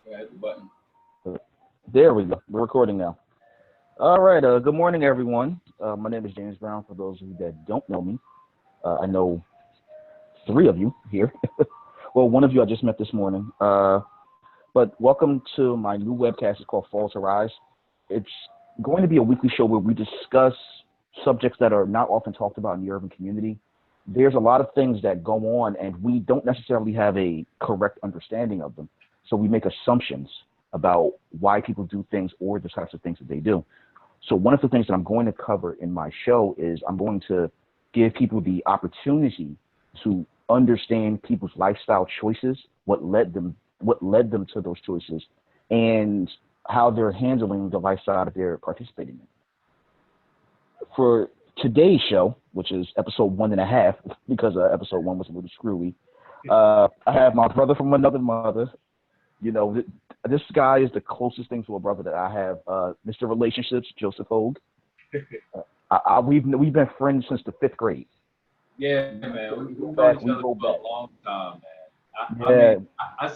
Yeah, hit the button. There we go. We're recording now. All right. Good morning, everyone. My name is James Brown. For those of you that don't know me, I know three of you here. Well, one of you I just met this morning. But welcome to my new webcast. It's called Fall to Rise. It's going to be a weekly show where we discuss subjects that are not often talked about in the urban community. There's a lot of things that go on, and we don't necessarily have a correct understanding of them. So we make assumptions about why people do things or the types of things that they do. So one of the things that I'm going to cover in my show is I'm going to give people the opportunity to understand people's lifestyle choices, what led them to those choices, and how they're handling the lifestyle that they're participating in. For today's show, which is episode 1.5, because episode 1 was a little screwy, I have my brother from another mother. You know, this guy is the closest thing to a brother that I have. Mr. Relationships, Joseph Hogue. We've been friends since the 5th grade. Yeah, man. We've known each other for a long time, man. I mean, I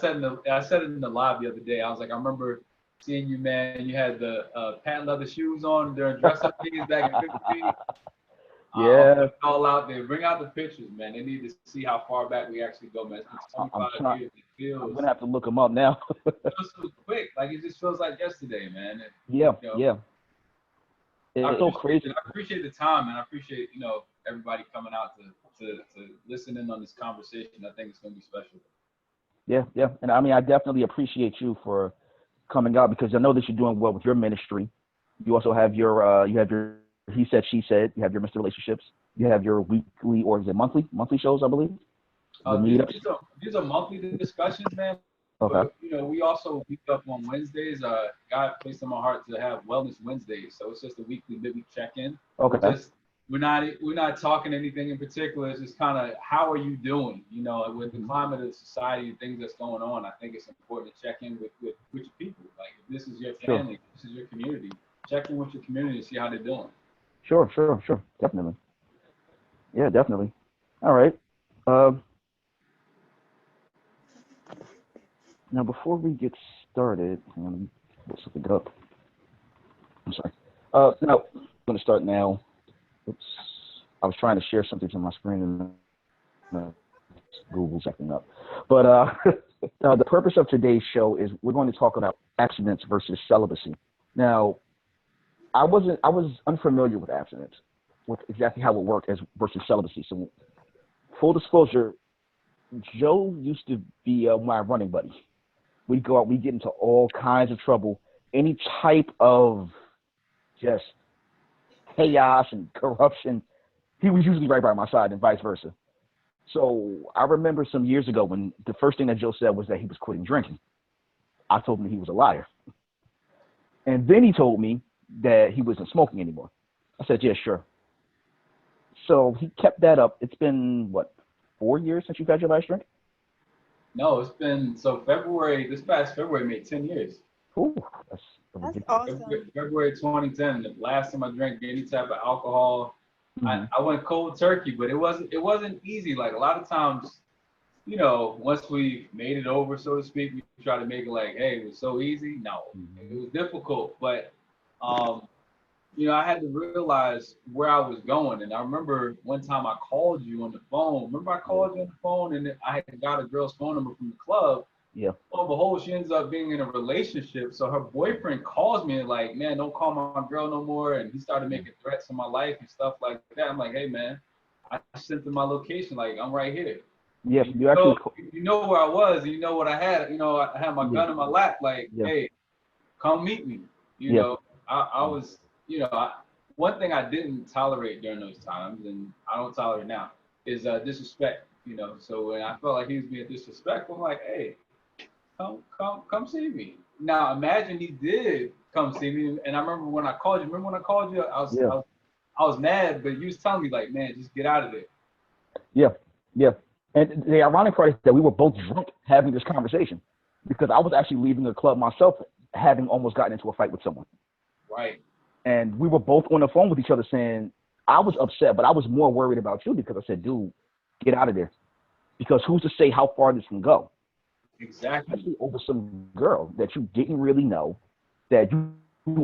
said it in the live the other day. I was like, I remember seeing you, man. You had the patent leather shoes on during dress-up days back in 5th grade. Yeah. All out there. Bring out the pictures, man. They need to see how far back we actually go, man. It's been 25 years. I'm going to have to look them up now. It feels so quick. Like, it just feels like yesterday, man. Yeah. It's so crazy. I appreciate the time, man. I appreciate, everybody coming out to listen in on this conversation. I think it's going to be special. Yeah. And I mean, I definitely appreciate you for coming out because I know that you're doing well with your ministry. You also have your he said, she said. You have your Mr. Relationships. You have your weekly, or is it monthly shows, I believe. These are monthly discussions, man. Okay. But, we also meet up on Wednesdays. God placed in my heart to have Wellness Wednesdays, so it's just a weekly midweek check-in. Okay. We're not talking anything in particular. It's just kind of how are you doing? With the climate of society and things that's going on, I think it's important to check in with your people. Like if this is your family, if this is your community, check in with your community and see how they're doing. Sure. Definitely. Yeah, definitely. All right. Now, before we get started, let me look something up. I'm sorry. Now, I'm going to start now. Oops. I was trying to share something to my screen and Google's acting up. But the purpose of today's show is we're going to talk about abstinence versus celibacy. Now, I was unfamiliar with abstinence, with exactly how it worked versus celibacy. So, full disclosure, Joe used to be my running buddy. We'd go out, we'd get into all kinds of trouble, any type of just chaos and corruption. He was usually right by my side and vice versa. So I remember some years ago when the first thing that Joe said was that he was quitting drinking. I told him he was a liar. And then he told me that he wasn't smoking anymore. I said, yeah, sure. So he kept that up. It's been, 4 years since you've had your last drink? No, it's been, this past February made 10 years. Ooh, that's awesome. February 2010, the last time I drank any type of alcohol, I went cold turkey, but it wasn't easy. Like a lot of times, once we made it over, so to speak, we try to make it like, hey, it was so easy. No, it was difficult, but I had to realize where I was going. And I remember one time I called you on the phone. Remember I called you on the phone and I had got a girl's phone number from the club. Yeah. Well, behold, she ends up being in a relationship. So her boyfriend calls me and like, man, don't call my girl no more. And he started making threats on my life and stuff like that. I'm like, hey, man, I sent him my location. Like, I'm right here. Yeah, you know where I was. And you know what I had. I had my gun in my lap. Like, hey, come meet me. I was, one thing I didn't tolerate during those times, and I don't tolerate now, is disrespect. So when I felt like he was being disrespectful, I'm like, hey, come see me. Now imagine he did come see me, and I remember when I called you. Remember when I called you? I was mad, but you was telling me like, man, just get out of there. Yeah. And the ironic part is that we were both drunk having this conversation because I was actually leaving the club myself, having almost gotten into a fight with someone. Right. And we were both on the phone with each other saying, I was upset, but I was more worried about you because I said, dude, get out of there. Because who's to say how far this can go? Exactly. Especially over some girl that you didn't really know, that you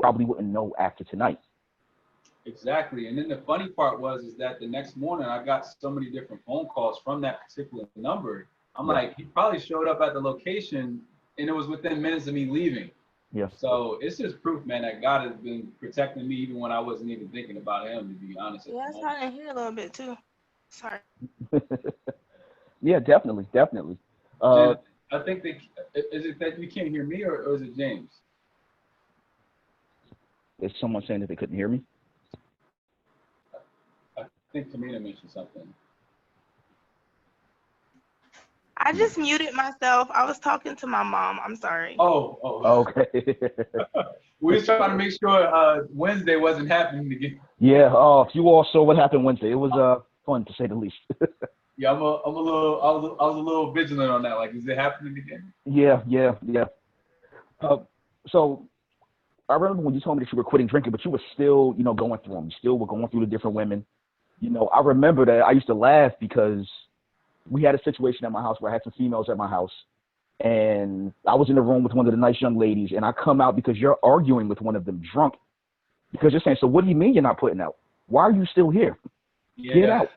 probably wouldn't know after tonight. Exactly. And then the funny part was is that the next morning I got so many different phone calls from that particular number. I'm Yeah. like, he probably showed up at the location and it was within minutes of me leaving. Yeah. So it's just proof, man, that God has been protecting me even when I wasn't even thinking about him, to be honest at Yeah, the it's moment. hard in here a little bit too. Sorry. Yeah, definitely, definitely. Uh, James, I think that is it that you can't hear me or is it James? is someone saying that they couldn't hear me? I think Tamina mentioned something. I just muted myself. I was talking to my mom. I'm sorry. Oh. Okay. We was trying to make sure Wednesday wasn't happening again. Yeah. Oh, you all saw what happened Wednesday. It was fun to say the least. Yeah, I was a little vigilant on that. Like, is it happening again? Yeah, yeah, yeah. Uh, so I remember when you told me that you were quitting drinking, but you were still, going through them. You still were going through the different women. I remember that I used to laugh because we had a situation at my house where I had some females at my house, and I was in the room with one of the nice young ladies, and I come out because you're arguing with one of them drunk because you're saying, so what do you mean you're not putting out? Why are you still here? Get Yeah. out.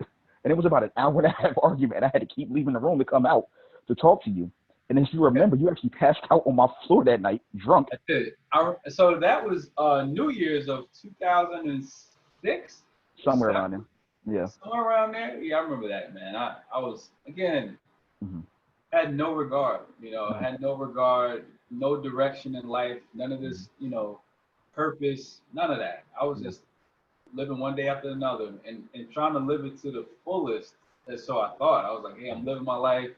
And it was about an hour and a half argument. I had to keep leaving the room to come out to talk to you. And as you remember, you actually passed out on my floor that night, drunk. I did. So that was New Year's of 2006 or Somewhere seven, around there. Yeah. somewhere around there. Yeah, I remember that, man. I was again Mm-hmm. had no regard. Mm-hmm. Had no regard, no direction in life, none of this, purpose, none of that. I was Yeah. just living one day after another and trying to live it to the fullest. And so I thought, I was like, hey, I'm living my life,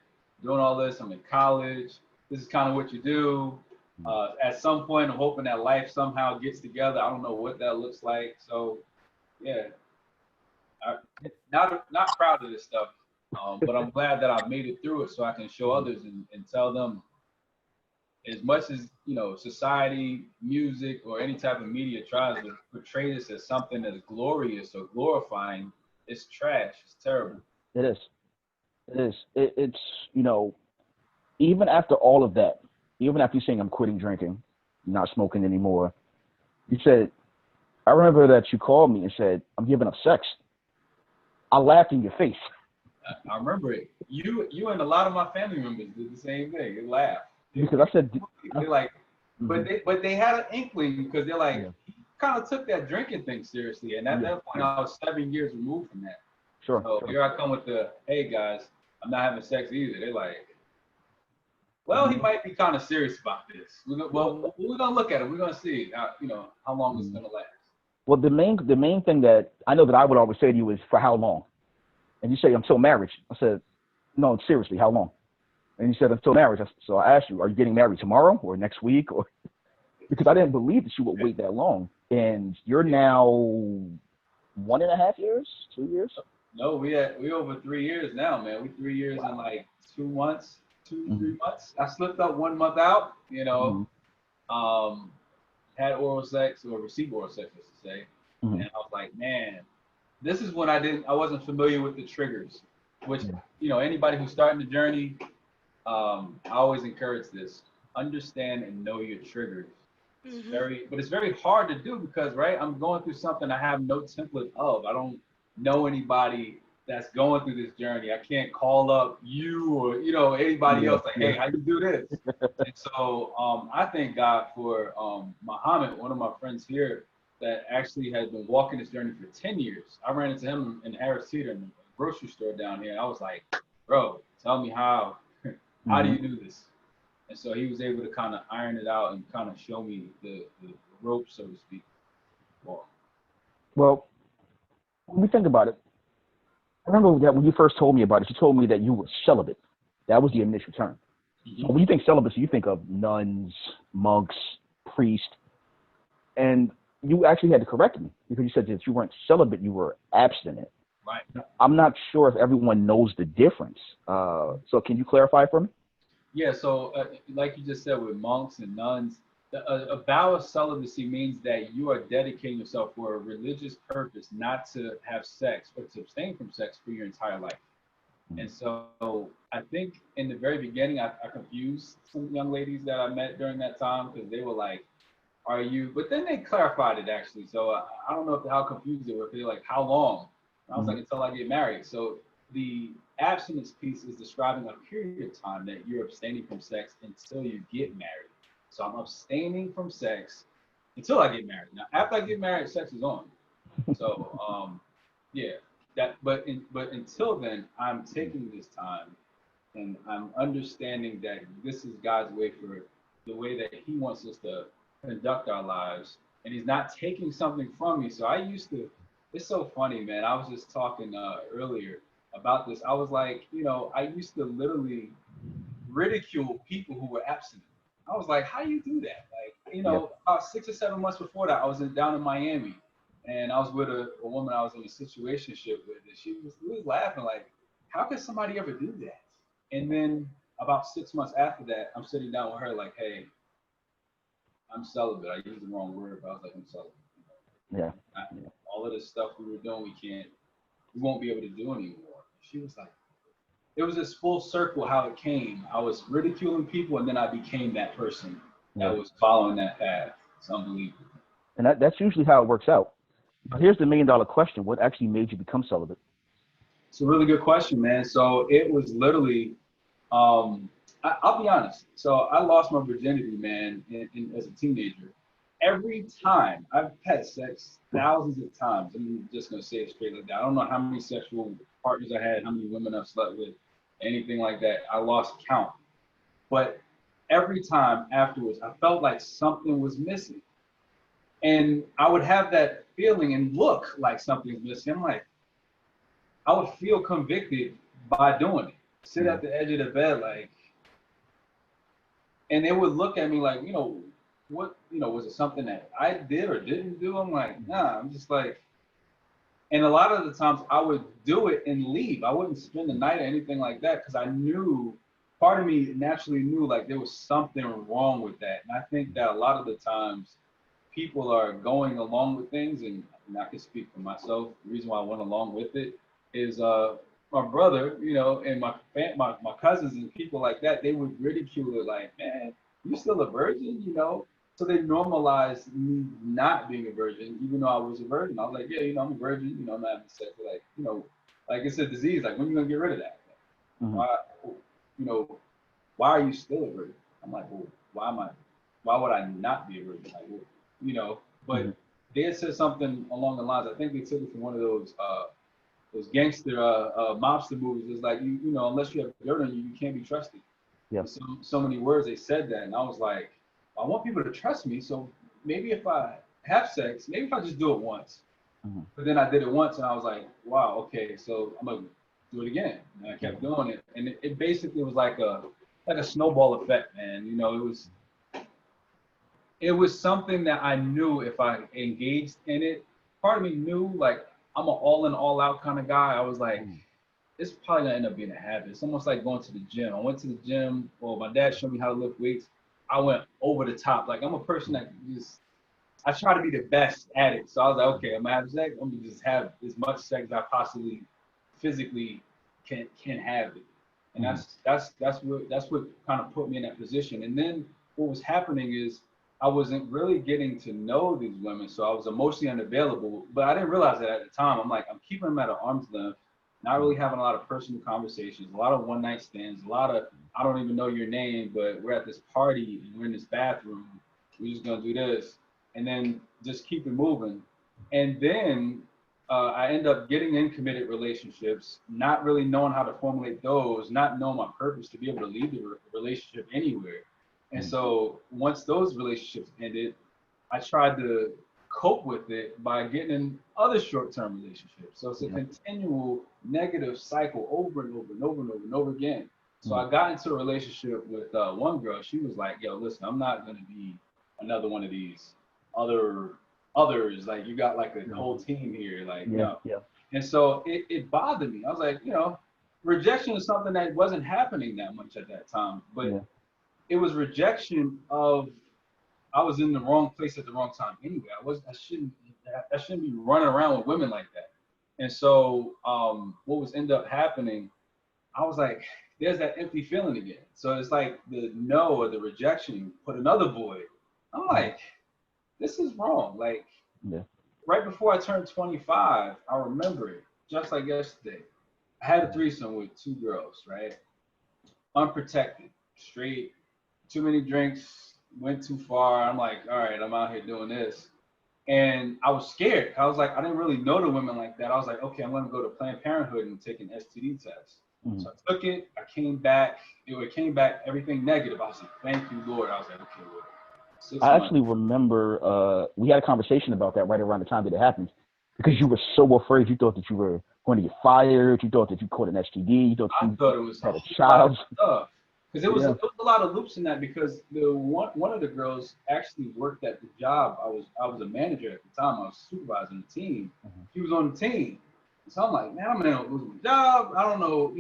doing all this. I'm in college. This is kind of what you do. At some point, I'm hoping that life somehow gets together. I don't know what that looks like. So, yeah, not proud of this stuff, but I'm glad that I've made it through it so I can show others and tell them as much as society, music, or any type of media tries to portray this as something that's glorious or glorifying, it's trash. It's terrible. It is. It is. It's, you know, even after all of that, even after you saying I'm quitting drinking, not smoking anymore, you said, I remember that you called me and said, I'm giving up sex. I laughed in your face. I remember it. You and a lot of my family members did the same thing. They laughed. Because I said, They're like, mm-hmm. but they had an inkling because they're like, Yeah. he kind of took that drinking thing seriously, and at that point, I was 7 years removed from that. Sure. So Sure. here I come with the, hey guys, I'm not having sex either. They're like, well, he might be kind of serious about this. We're gonna look at it. We're gonna see, how long it's gonna last. Well, the main thing that I know that I would always say to you is, for how long? And you say, until marriage. I said, no, seriously, how long? And you said, until marriage. So I asked you, are you getting married tomorrow or next week? Or because I didn't believe that you would wait that long. And you're now 1.5 years, 2 years? No, we over 3 years now, man. We 3 years and like 2 months, 3 months. I slipped up 1 month out, had oral sex or received oral sex, I should say. And I was like, man, this is when I wasn't familiar with the triggers, which, anybody who's starting the journey, I always encourage this. Understand and know your triggers. But it's very hard to do because, right, I'm going through something I have no template of. I don't know anybody that's going through this journey. I can't call up you or, anybody else like, hey, how you do this? And so I thank God for Muhammad, one of my friends here that actually has been walking this journey for 10 years. I ran into him in Harris Teeter in the grocery store down here. And I was like, bro, tell me how do you do this? And so he was able to kind of iron it out and kind of show me the ropes, so to speak. Well, when we think about it, I remember that when you first told me about it, you told me that you were celibate. That was the initial term. So when you think celibacy, you think of nuns, monks, priests, and you actually had to correct me because you said that you weren't celibate, you were abstinent. Right. I'm not sure if everyone knows the difference. So can you clarify for me? Yeah, so like you just said with monks and nuns, a vow of celibacy means that you are dedicating yourself for a religious purpose, not to have sex or to abstain from sex for your entire life. And so I think in the very beginning, I confused some young ladies that I met during that time because they were like, are you, but then they clarified it actually. So I don't know how confused they were. They're like, how long? And I was like, until I get married. So the abstinence piece is describing a period of time that you're abstaining from sex until you get married. So I'm abstaining from sex until I get married. Now, after I get married, sex is on. So, yeah, but until then, I'm taking this time and I'm understanding that this is God's way for the way that He wants us to conduct our lives, and He's not taking something from me. So I used to. It's so funny, man. I was just talking earlier about this. I was like, I used to literally ridicule people who were abstinent. I was like, how do you do that? Like, about 6 or 7 months before that, I was down in Miami, and I was with a woman I was in a situationship with, and we was laughing like, how could somebody ever do that? And then about 6 months after that, I'm sitting down with her like, hey, I'm celibate. I used the wrong word, but I was like, I'm celibate. Yeah. All of this stuff we were doing, we won't be able to do anymore. She was like, it was this full circle how it came. I was ridiculing people, and then I became that person that was following that path. It's unbelievable. And that's usually how it works out. But here's the $1 million question: what actually made you become celibate? It's a really good question, man. So it was literally, I'll be honest. So I lost my virginity, man, as a teenager. Every time I've had sex, thousands of times. I'm just gonna say it straight like that. I don't know how many sexual partners I had, how many women I've slept with, anything like that. I lost count. But every time afterwards, I felt like something was missing. And I would have that feeling and look like something's missing. I'm like, I would feel convicted by doing it. Sit at the edge of the bed like, and they would look at me like, what, was it something that I did or didn't do? I'm like, nah, I'm just like, and a lot of the times I would do it and leave. I wouldn't spend the night or anything like that because I knew, part of me naturally knew like there was something wrong with that. And I think that a lot of the times people are going along with things, and I can speak for myself. The reason why I went along with it is my brother, and my cousins and people like that, they would ridicule it like, man, you still a virgin, So they normalized me not being a virgin, even though I was a virgin. I was like, yeah, I'm a virgin, I'm not having sex. Like, like it's a disease. Like, when are you gonna get rid of that? Why, why are you still a virgin? I'm like, well, why would I not be a virgin? Like, but they had said something along the lines. I think they took it from one of those gangster mobster movies. It's like, unless you have dirt on you, you can't be trusted. Yeah. So many words they said that, and I was like, I want people to trust me. So maybe if I have sex, maybe if I just do it once. But then I did it once, and I was like, wow, okay, so I'm gonna do it again. And I kept doing it, and it basically was like a snowball effect, man. It was something that I knew if I engaged in it. Part of me knew, like, I'm an all in, all out kind of guy. I was like, it's probably gonna end up being a habit. It's almost like going to the gym. I went to the gym. Well, my dad showed me how to lift weights. I went over the top. Like, I'm a person that I try to be the best at it. So I was like, okay, I'm gonna have sex. I'm gonna just have as much sex as I possibly physically can have it. And that's what kind of put me in that position. And then what was happening is I wasn't really getting to know these women, so I was emotionally unavailable. But I didn't realize that at the time. I'm like, I'm keeping them at an arm's length, not really having a lot of personal conversations, a lot of one night stands, a lot of I don't even know your name, but we're at this party and we're in this bathroom. We're just gonna do this, and then just keep it moving. And then I end up getting in committed relationships, not really knowing how to formulate those, not knowing my purpose to be able to lead the relationship anywhere. And so once those relationships ended, I tried to cope with it by getting in other short-term relationships. So it's a continual negative cycle over and over and over and over and over again. So I got into a relationship with one girl. She was like, yo, listen, I'm not going to be another one of these others. Like, you got like a whole team here. Like, And so it bothered me. I was like, rejection is something that wasn't happening that much at that time. But it was rejection of, I was in the wrong place at the wrong time anyway. I shouldn't be running around with women like that. And so what was end up happening I was like, there's that empty feeling again. So it's like the no or the rejection put another void. I'm like, this is wrong. Like, right before I turned 25, I remember it just like yesterday. I had a threesome with 2 girls, right? Unprotected, straight, too many drinks, went too far. I'm like, all right, I'm out here doing this. And I was scared. I was like, I didn't really know the women like that. I was like, okay, I'm going to go to Planned Parenthood and take an STD test. So I took it. I came back. It came back everything negative. I was like, thank you, Lord. I was like, okay, Lord. I actually remember we had a conversation about that right around the time that it happened, because you were so afraid. You thought that you were going to get fired. You thought that you caught an STD. You thought it was had a child. Because it was a lot of loops in that, because the one of the girls actually worked at the job. I was a manager at the time. I was supervising the team. She was on the team. So I'm like, man, I'm gonna lose my job. I don't know,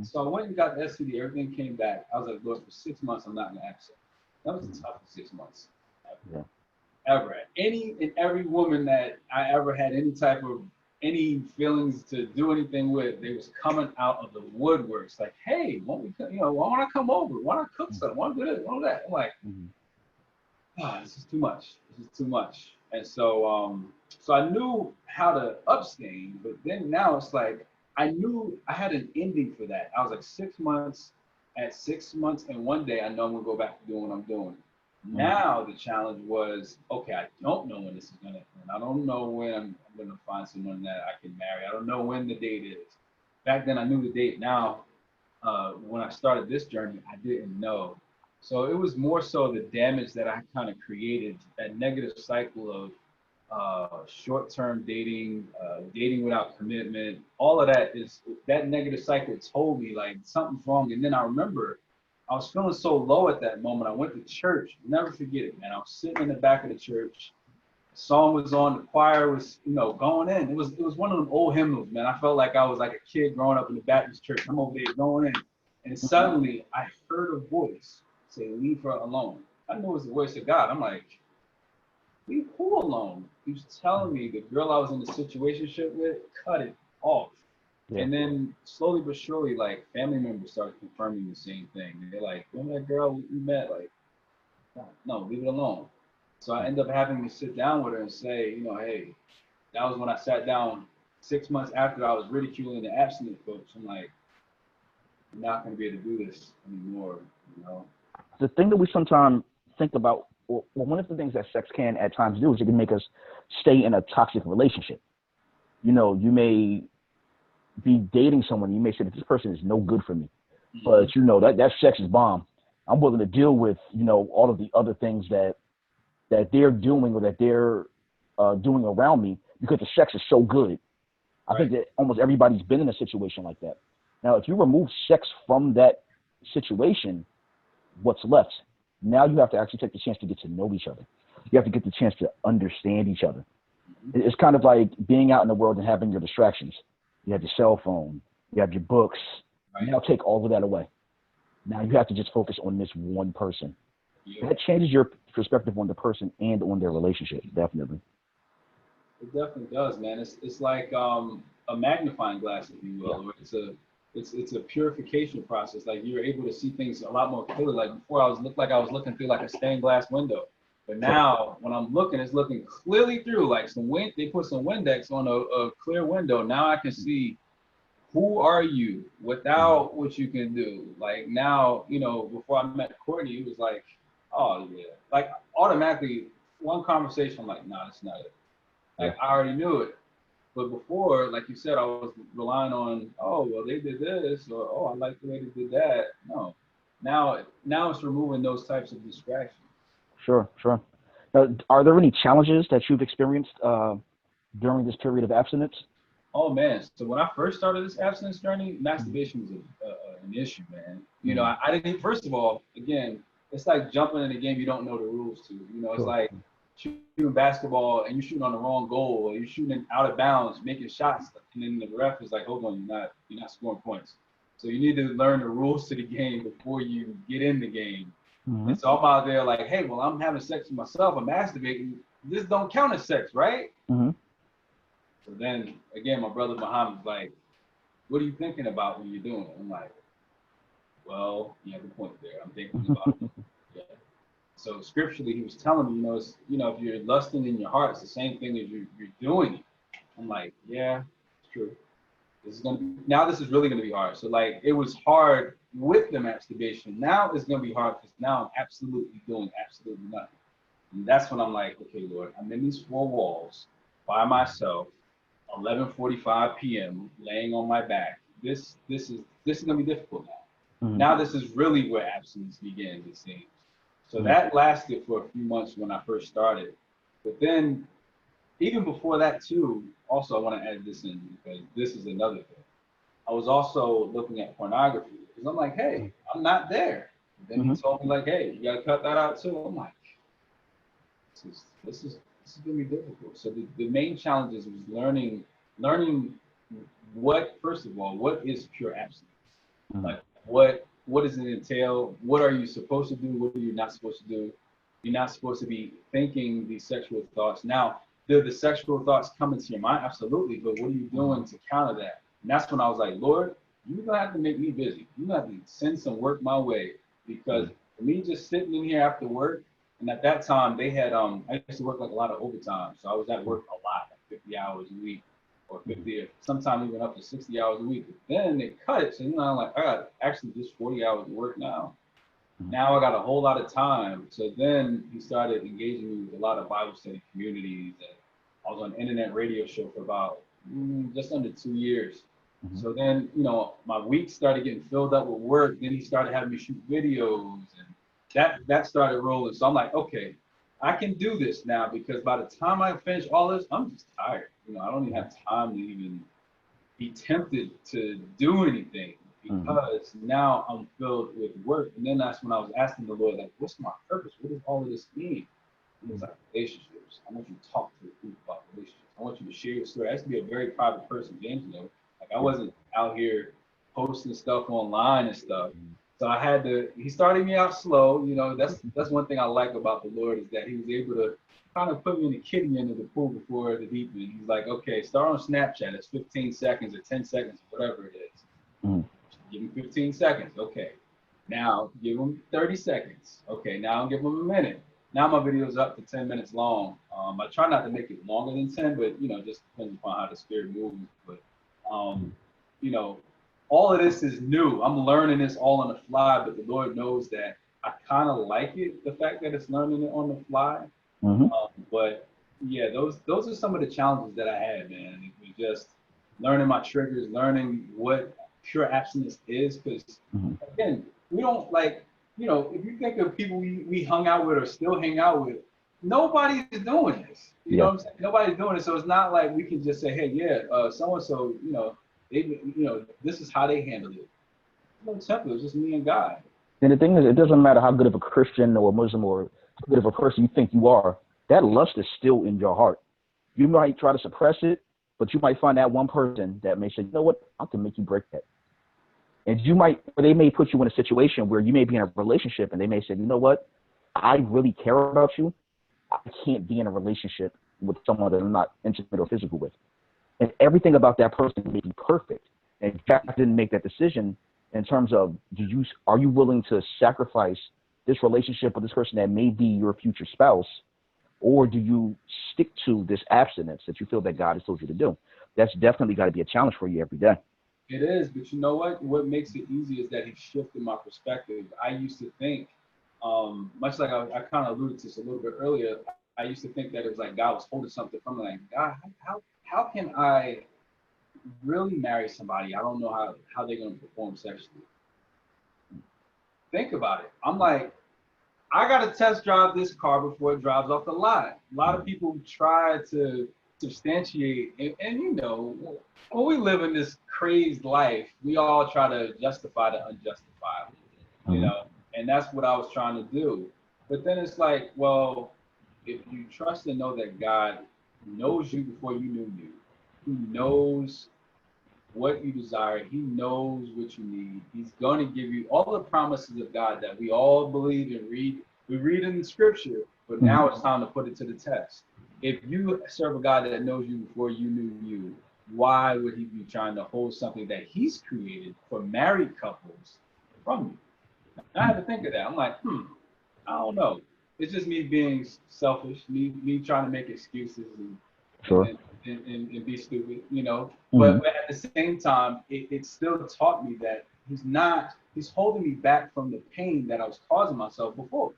So I went and got the STD. Everything came back. I was like, Lord, for 6 months, I'm not gonna have sex. That was the toughest 6 months ever. Any and every woman that I ever had any feelings to do anything with, they was coming out of the woodworks. Like, hey, why want to come over? Why not cook something? Why not do this? Why not that? I'm like, this is too much. This is too much. And so, so I knew how to abstain, but then now it's like I knew I had an ending for that. I was like 6 months. At 6 months and 1 day, I know I'm gonna go back to doing what I'm doing. Now the challenge was, okay, I don't know when this is gonna end. I don't know when I'm gonna find someone that I can marry. I don't know when the date is. Back then I knew the date. Now, when I started this journey, I didn't know. So it was more so the damage that I kind of created, that negative cycle of short-term dating, dating without commitment. All of that is that negative cycle told me like something's wrong. And then I remember I was feeling so low at that moment. I went to church. Never forget it, man. I was sitting in the back of the church. The song was on. The choir was, going in. It was one of them old hymnals, man. I felt like I was like a kid growing up in the Baptist church. I'm over there going in, and suddenly I heard a voice say, "Leave her alone." I knew it was the voice of God. I'm like, leave who alone? He was telling me the girl I was in the situationship with, cut it off. And then slowly but surely, like, family members started confirming the same thing. They're like, remember that girl we met? Like, no, leave it alone. So I ended up having to sit down with her and say, hey, that was when I sat down 6 months after I was ridiculing the abstinence folks. I'm like, I'm not going to be able to do this anymore, The thing that we sometimes think about, well, one of the things that sex can at times do is it can make us stay in a toxic relationship. You may be dating someone, you may say that this person is no good for me, but that sex is bomb. I'm willing to deal with all of the other things that they're doing or that they're doing around me because the sex is so good. I think that almost everybody's been in a situation like that. Now, if you remove sex from that situation, what's left? Now you have to actually take the chance to get to know each other. You have to get the chance to understand each other. It's kind of like being out in the world and having your distractions. You have your cell phone, you have your books. Now take all of that away. Now you have to just focus on this one person. That changes your perspective on the person and on their relationship, definitely. It definitely does, man. It's like a magnifying glass, if you will. It's a purification process. Like you're able to see things a lot more clearly. Like before, I was looking through like a stained glass window. But now, when I'm looking, it's looking clearly through. Like they put some Windex on a clear window. Now I can see who are you without what you can do. Like now, before I met Courtney, it was like, oh yeah, like automatically one conversation, I'm like, nah, that's not it. Like I already knew it. But before, like you said, I was relying on, oh well, they did this, or oh, I like the way they did that. No, now it's removing those types of distractions. Sure. Are there any challenges that you've experienced during this period of abstinence? Oh man! So when I first started this abstinence journey, masturbation was an issue, man. I didn't. First of all, again, it's like jumping in a game you don't know the rules to. It's like shooting basketball and you're shooting on the wrong goal, or you're shooting out of bounds, making shots, and then the ref is like, "Hold on, you're not scoring points." So you need to learn the rules to the game before you get in the game. And so I'm out there like, hey, well, I'm having sex with myself, I'm masturbating. This don't count as sex, right? So then again, my brother Muhammad's like, what are you thinking about when you're doing it? I'm like, well, you have a point there. I'm thinking about it. Yeah. So scripturally, he was telling me, if you're lusting in your heart, it's the same thing as you're doing it. I'm like, yeah, it's true. This is really gonna be hard. So like, it was hard with the masturbation. Now it's gonna be hard because now I'm absolutely doing absolutely nothing. And that's when I'm like, okay, Lord, I'm in these four walls by myself, 11:45 p.m., laying on my back. This is gonna be difficult now. Mm-hmm. Now this is really where abstinence begins, it seems. So that lasted for a few months when I first started. But then, even before that too, also I want to add this in because this is another thing. I was also looking at pornography because I'm like, hey, I'm not there. And then he told me like, hey, you gotta cut that out too. I'm like, this is gonna be difficult. So the main challenges was learning what, first of all, what is pure abstinence? Like what does it entail? What are you supposed to do? What are you not supposed to do? You're not supposed to be thinking these sexual thoughts. Now, do the sexual thoughts come into your mind? Absolutely, but what are you doing to counter that? And that's when I was like, Lord, you're gonna have to make me busy. You're gonna have to send some work my way, because for me just sitting in here after work, and at that time they had I used to work like a lot of overtime, so I was at work a lot, like 50 hours a week, or 50, sometimes even up to 60 hours a week. But then they cut it, so I'm like, I got actually just 40 hours of work now. Now I got a whole lot of time. So then he started engaging me with a lot of Bible study communities, and I was on an internet radio show for about just under 2 years. So then, my weeks started getting filled up with work. Then he started having me shoot videos, and that started rolling. So I'm like, okay, I can do this now, because by the time I finish all this, I'm just tired. I don't even have time to even be tempted to do anything, because now I'm filled with work. And then that's when I was asking the Lord, like, what's my purpose? What does all of this mean? And he was like, relationships. I want you to talk to the people about relationships. I want you to share your story. I used to be a very private person, James, like I wasn't out here posting stuff online and stuff. So I had to, he started me out slow. That's one thing I like about the Lord, is that he was able to kind of put me in the kiddie end of the pool before the deep end. He's like, okay, start on Snapchat. It's 15 seconds or 10 seconds, whatever it is. Give him 15 seconds. Okay. Now give him 30 seconds. Okay. Now give him a minute. Now my video is up to 10 minutes long. I try not to make it longer than 10, but just depends upon how the spirit moves. But all of this is new. I'm learning this all on the fly, but the Lord knows that I kind of like it, the fact that it's learning it on the fly. But yeah, those are some of the challenges that I had, man. It was just learning my triggers, learning what pure abstinence is, because again, we don't if you think of people we hung out with or still hang out with, nobody is doing this. You know what I'm saying? Nobody's doing it. So it's not like we can just say, hey, so-and-so, this is how they handle it. No temple, it's just me and God. And the thing is, it doesn't matter how good of a Christian or a Muslim or how good of a person you think you are, that lust is still in your heart. You might try to suppress it, but you might find that one person that may say, you know what, I can make you break that. And they may put you in a situation where you may be in a relationship, and they may say, you know what, I really care about you. I can't be in a relationship with someone that I'm not intimate or physical with. And everything about that person may be perfect. And Jack didn't make that decision in terms of, are you willing to sacrifice this relationship with this person that may be your future spouse, or do you stick to this abstinence that you feel that God has told you to do? That's definitely got to be a challenge for you every day. It is, but you know what? What makes it easy is that he shifted my perspective. I used to think, much like I kind of alluded to this a little bit earlier, I used to think that it was like God was holding something from me. Like, God, how can I really marry somebody? I don't know how they're going to perform sexually. Think about it. I'm like, I got to test drive this car before it drives off the lot. A lot of people try to substantiate, and when we live in this crazed life, we all try to justify the unjustifiable, and that's what I was trying to do. But then it's like, well, if you trust and know that God knows you before you knew you, He knows what you desire, He knows what you need, He's going to give you all the promises of God that we all believe and read. We read in the scripture, but now it's time to put it to the test. If you serve a God that knows you before you knew you, why would he be trying to hold something that he's created for married couples from me? And I had to think of that. I'm like, I don't know. It's just me being selfish, me trying to make excuses Sure. and be stupid, you know. Mm-hmm. But at the same time, it still taught me that he's holding me back from the pain that I was causing myself before.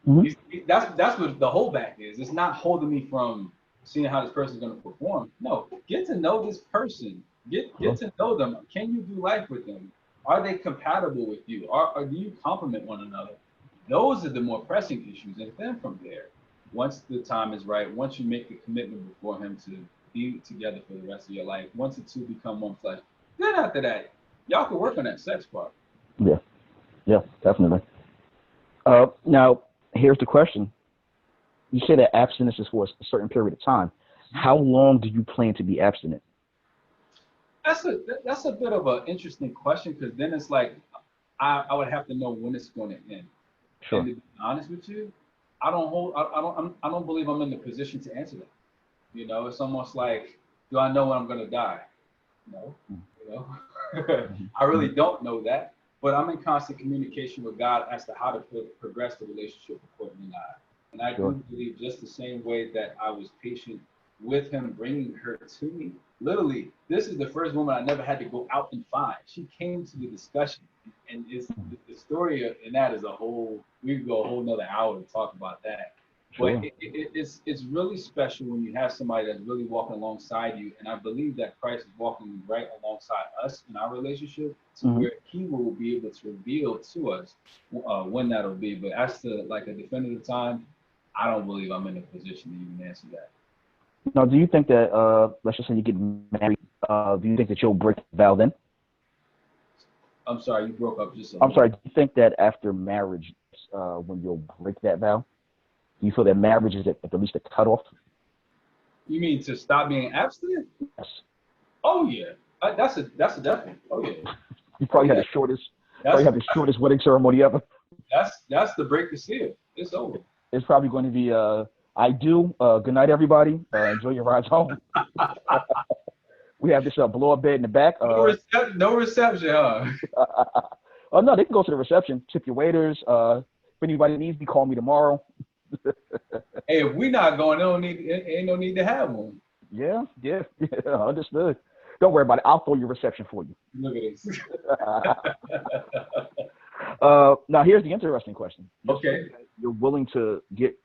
Mm-hmm. That's what the holdback is. It's not holding me from seeing how this person's going to perform. No, get to know this person. Get to know them. Can you do life with them? Are they compatible with you? Or do you complement one another? Those are the more pressing issues. And then from there, once the time is right, once you make the commitment before him to be together for the rest of your life, once the two become one flesh, then after that, y'all can work on that sex part. Yeah, definitely. Now, here's the question. You say that abstinence is for a certain period of time. How long do you plan to be abstinent? That's a bit of an interesting question, because then it's like I would have to know when it's going to end. Sure. And to be honest with you, I don't believe I'm in the position to answer that. You know, it's almost like, do I know when I'm going to die? No. You know, I really don't know that. But I'm in constant communication with God as to how to progress the relationship with Courtney and I. And I do believe, just the same way that I was patient with him bringing her to me. Literally, this is the first woman I never had to go out and find. She came to the discussion, and the story in that is we could go a whole nother hour to talk about that. Sure. But it's really special when you have somebody that's really walking alongside you, and I believe that Christ is walking right alongside us in our relationship, to where he will be able to reveal to us when that'll be. But as to like a definitive time, I don't believe I'm in a position to even answer that. Now, do you think that, let's just say you get married, do you think that you'll break the vow then? I'm sorry, you broke up just a little. I'm sorry, do you think that after marriage, when you'll break that vow? Do you feel that marriage is at least a cutoff? You mean to stop being abstinent? Yes. Oh, yeah. That's a definite. Oh, yeah. You probably have the shortest wedding ceremony ever. That's the break the seal. It's over. It's probably going to be I do. Good night, everybody. Enjoy your rides home. We have this blow-up bed in the back. No reception, huh? Oh, no, they can go to the reception. Tip your waiters. If anybody needs me, call me tomorrow. Hey, if we're not going, ain't no need to have one. Yeah, understood. Don't worry about it. I'll throw your reception for you. Look at this. Now, here's the interesting question. Okay. You're willing to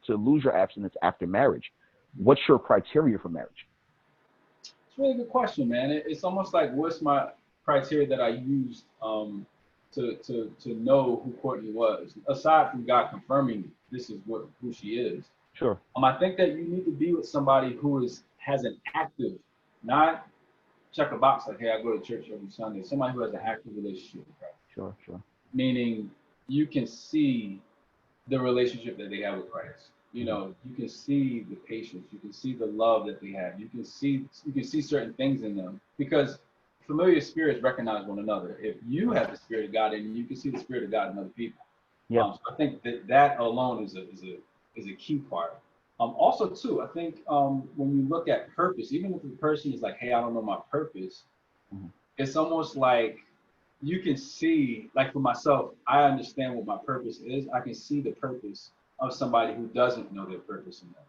lose your abstinence after marriage. What's your criteria for marriage? It's a really good question, man. It's almost like, what's my criteria that I used to know who Courtney was, aside from God confirming this is who she is. Sure. I think that you need to be with somebody who has an active, not check a box like, hey, I go to church every Sunday. Somebody who has an active relationship with Christ. Sure. Meaning you can see the relationship that they have with Christ. You know, you can see the patience, you can see the love that they have. You can see certain things in them, because familiar spirits recognize one another. If you have the Spirit of God in you, can see the Spirit of God in other people. Yeah. So I think that alone is a key part. Also, too, I think when you look at purpose, even if the person is like, hey, I don't know my purpose, it's almost like you can see, like for myself, I understand what my purpose is. I can see the purpose of somebody who doesn't know their purpose in that.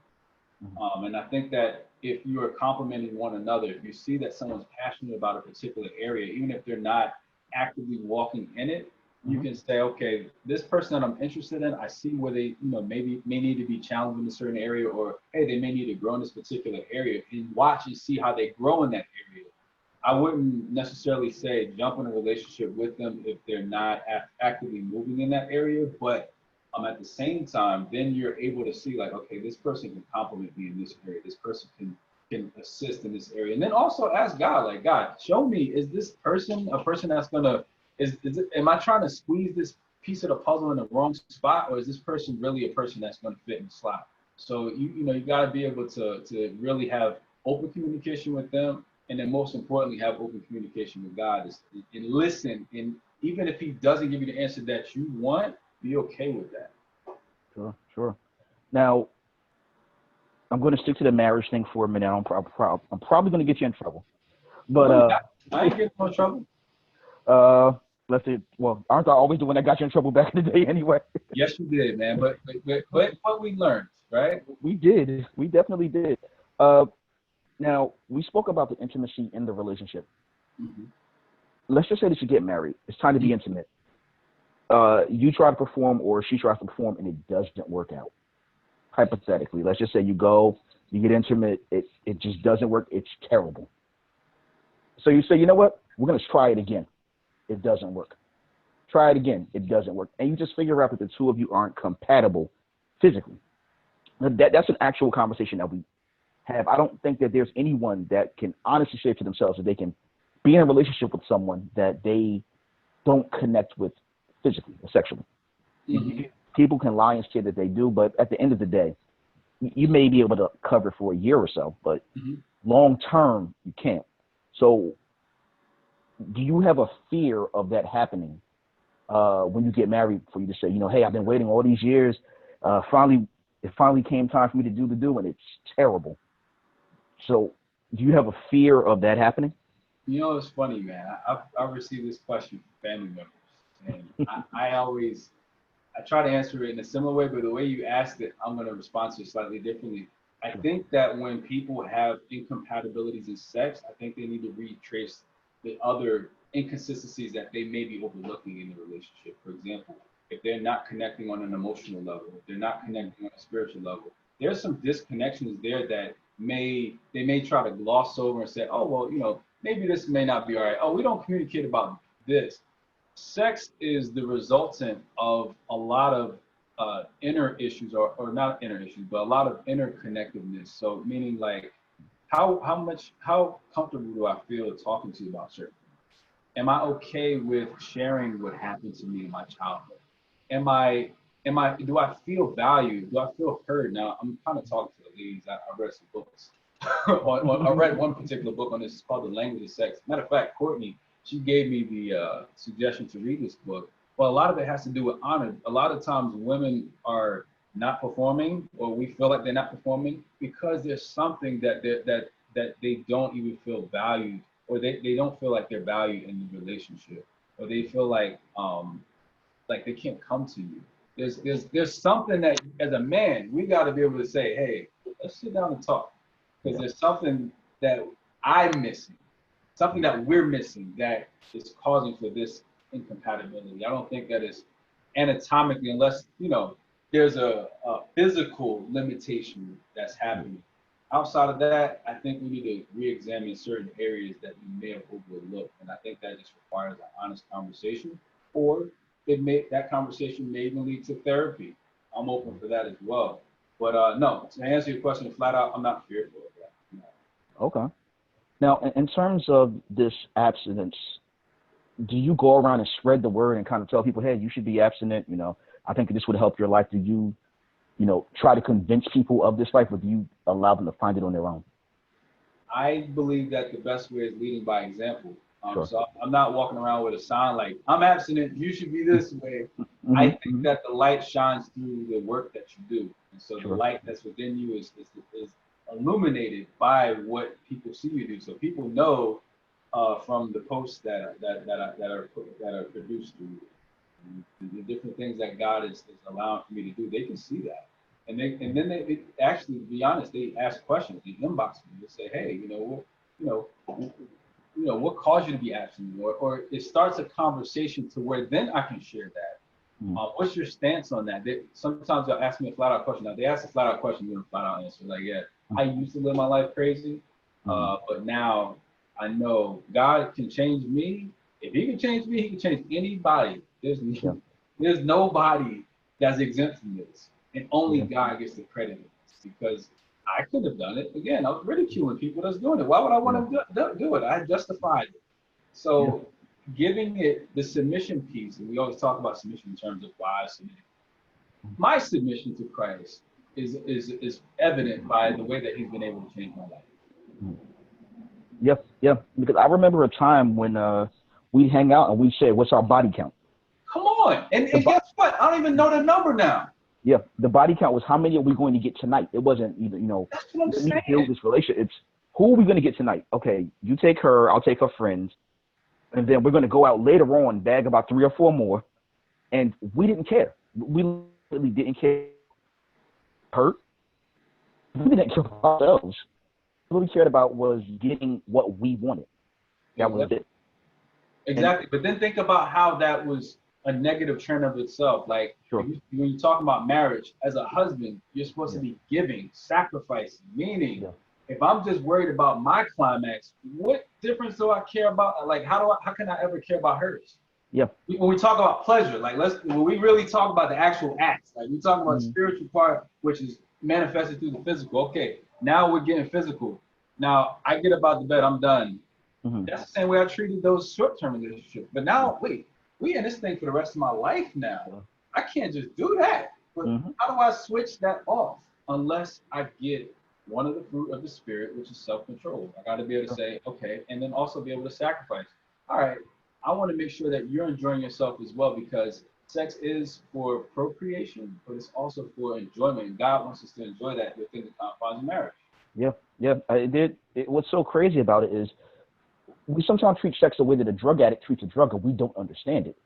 And I think that if you are complimenting one another, if you see that someone's passionate about a particular area, even if they're not actively walking in it, you can say, okay, this person that I'm interested in, I see where they, maybe may need to be challenged in a certain area, or hey, they may need to grow in this particular area, and watch and see how they grow in that area. I wouldn't necessarily say jump in a relationship with them if they're not actively moving in that area, but at the same time, then you're able to see like, okay, this person can complement me in this area. This person can assist in this area. And then also ask God, like, God, show me, is this person a person that's gonna, am I trying to squeeze this piece of the puzzle in the wrong spot, or is this person really a person that's gonna fit in the slot? So you gotta be able to really have open communication with them, and then most importantly, have open communication with God and listen. And even if he doesn't give you the answer that you want, be okay with that. Sure. Now, I'm going to stick to the marriage thing for a minute. I'm probably going to get you in trouble. But I ain't getting no trouble. Let's see. Well, aren't I always the one that got you in trouble back in the day anyway? Yes, you did, man. But we learned, right? We did. We definitely did. Now we spoke about the intimacy in the relationship. Mm-hmm. Let's just say that you get married. It's time to be intimate. You try to perform, or she tries to perform, and it doesn't work out. Hypothetically, let's just say you go, you get intimate, it just doesn't work. It's terrible. So you say, you know what? We're gonna try it again. It doesn't work. Try it again. It doesn't work. And you just figure out that the two of you aren't compatible physically. That's an actual conversation that we have. I don't think that there's anyone that can honestly say to themselves that they can be in a relationship with someone that they don't connect with physically or sexually. Mm-hmm. People can lie and say that they do, but at the end of the day, you may be able to cover for a year or so, but long term, you can't. So do you have a fear of that happening when you get married, for you to say, you know, hey, I've been waiting all these years. It finally came time for me to do the do, and it's terrible. So do you have a fear of that happening? You know, it's funny, man. I've received this question from family members, and I try to answer it in a similar way, but the way you asked it, I'm going to respond to it slightly differently. I think that when people have incompatibilities in sex, I think they need to retrace the other inconsistencies that they may be overlooking in the relationship. For example, if they're not connecting on an emotional level, if they're not connecting on a spiritual level, there's some disconnections there that they may try to gloss over and say, oh, well, you know, maybe this may not be all right. Oh, we don't communicate about this. Sex is the resultant of a lot of inner issues, or not inner issues, but a lot of interconnectedness. So meaning like, how comfortable do I feel talking to you about certain things? Am I okay with sharing what happened to me in my childhood? Do I feel valued? Do I feel heard? Now, I'm kind of talking to the ladies. I read some books. I read one particular book on this. It's called The Language of Sex. Matter of fact, Courtney, she gave me the suggestion to read this book. But a lot of it has to do with honor. A lot of times women are not performing, or we feel like they're not performing because there's something that they don't even feel valued, or they don't feel like they're valued in the relationship, or they feel like they can't come to you. There's something that as a man we got to be able to say, hey, let's sit down and talk, because there's something that I'm missing, something that we're missing that is causing for this incompatibility. I don't think that is anatomically, unless there's a physical limitation that's happening. Outside of that, I think we need to re-examine certain areas that we may have overlooked, and I think that just requires an honest conversation, or that conversation may even lead to therapy. I'm open for that as well. But no, to answer your question flat out, I'm not fearful of that. No. Okay. Now, in terms of this abstinence, do you go around and spread the word and kind of tell people, hey, you should be abstinent? I think this would help your life. Do you, try to convince people of this life, or do you allow them to find it on their own? I believe that the best way is leading by example. Sure. So I'm not walking around with a sign like, I'm abstinent, you should be this way. I think that the light shines through the work that you do. And so the light that's within you is illuminated by what people see you do. So people know from the posts that are produced through the different things that God is allowing for me to do. They can see that. And then they actually, to be honest, they ask questions. They inbox me. They say, hey, what caused you to be abstinent? Or it starts a conversation to where then I can share that. What's your stance on that? Sometimes they'll ask me a flat out question. Now, they ask a flat out question, you a flat out answer. Like, yeah, I used to live my life crazy, but now I know God can change me. If he can change me, he can change anybody. There's nobody that's exempt from this. And only God gets the credit of this, because I could have done it. Again, I was ridiculing people that's doing it. Why would I want to do it? I justified it. So giving it the submission piece, and we always talk about submission in terms of why I submitted. My submission to Christ is evident by the way that he's been able to change my life. Yeah. Because I remember a time when we'd hang out and we'd say, what's our body count? Come on. And guess what? I don't even know the number now. Yeah, the body count was how many are we going to get tonight? It wasn't either, That's what I'm saying. Build this relationship. It's who are we going to get tonight? Okay, you take her, I'll take her friends, and then we're going to go out later on, bag about 3 or 4 more. And we didn't care. We literally didn't care. Hurt. We didn't care about ourselves. What we cared about was getting what we wanted. That was it. Exactly. But then think about how that was a negative trend of itself. Like when you talk about marriage, as a husband, you're supposed to be giving, sacrificing, meaning if I'm just worried about my climax, what difference do I care about? Like how can I ever care about hers? Yeah. When we talk about pleasure, like when we really talk about the actual acts, like we talk about the spiritual part, which is manifested through the physical. Okay, now we're getting physical. Now I get about the bed, I'm done. That's the same way I treated those short-term relationships. But now, wait, we in this thing for the rest of my life now. I can't just do that. But how do I switch that off unless I get one of the fruit of the spirit, which is self-control? I got to be able to say, okay, and then also be able to sacrifice. All right, I want to make sure that you're enjoying yourself as well, because sex is for procreation, but it's also for enjoyment. And God wants us to enjoy that within the confines of marriage. What's so crazy about it is we sometimes treat sex the way that a drug addict treats a drug, and we don't understand it.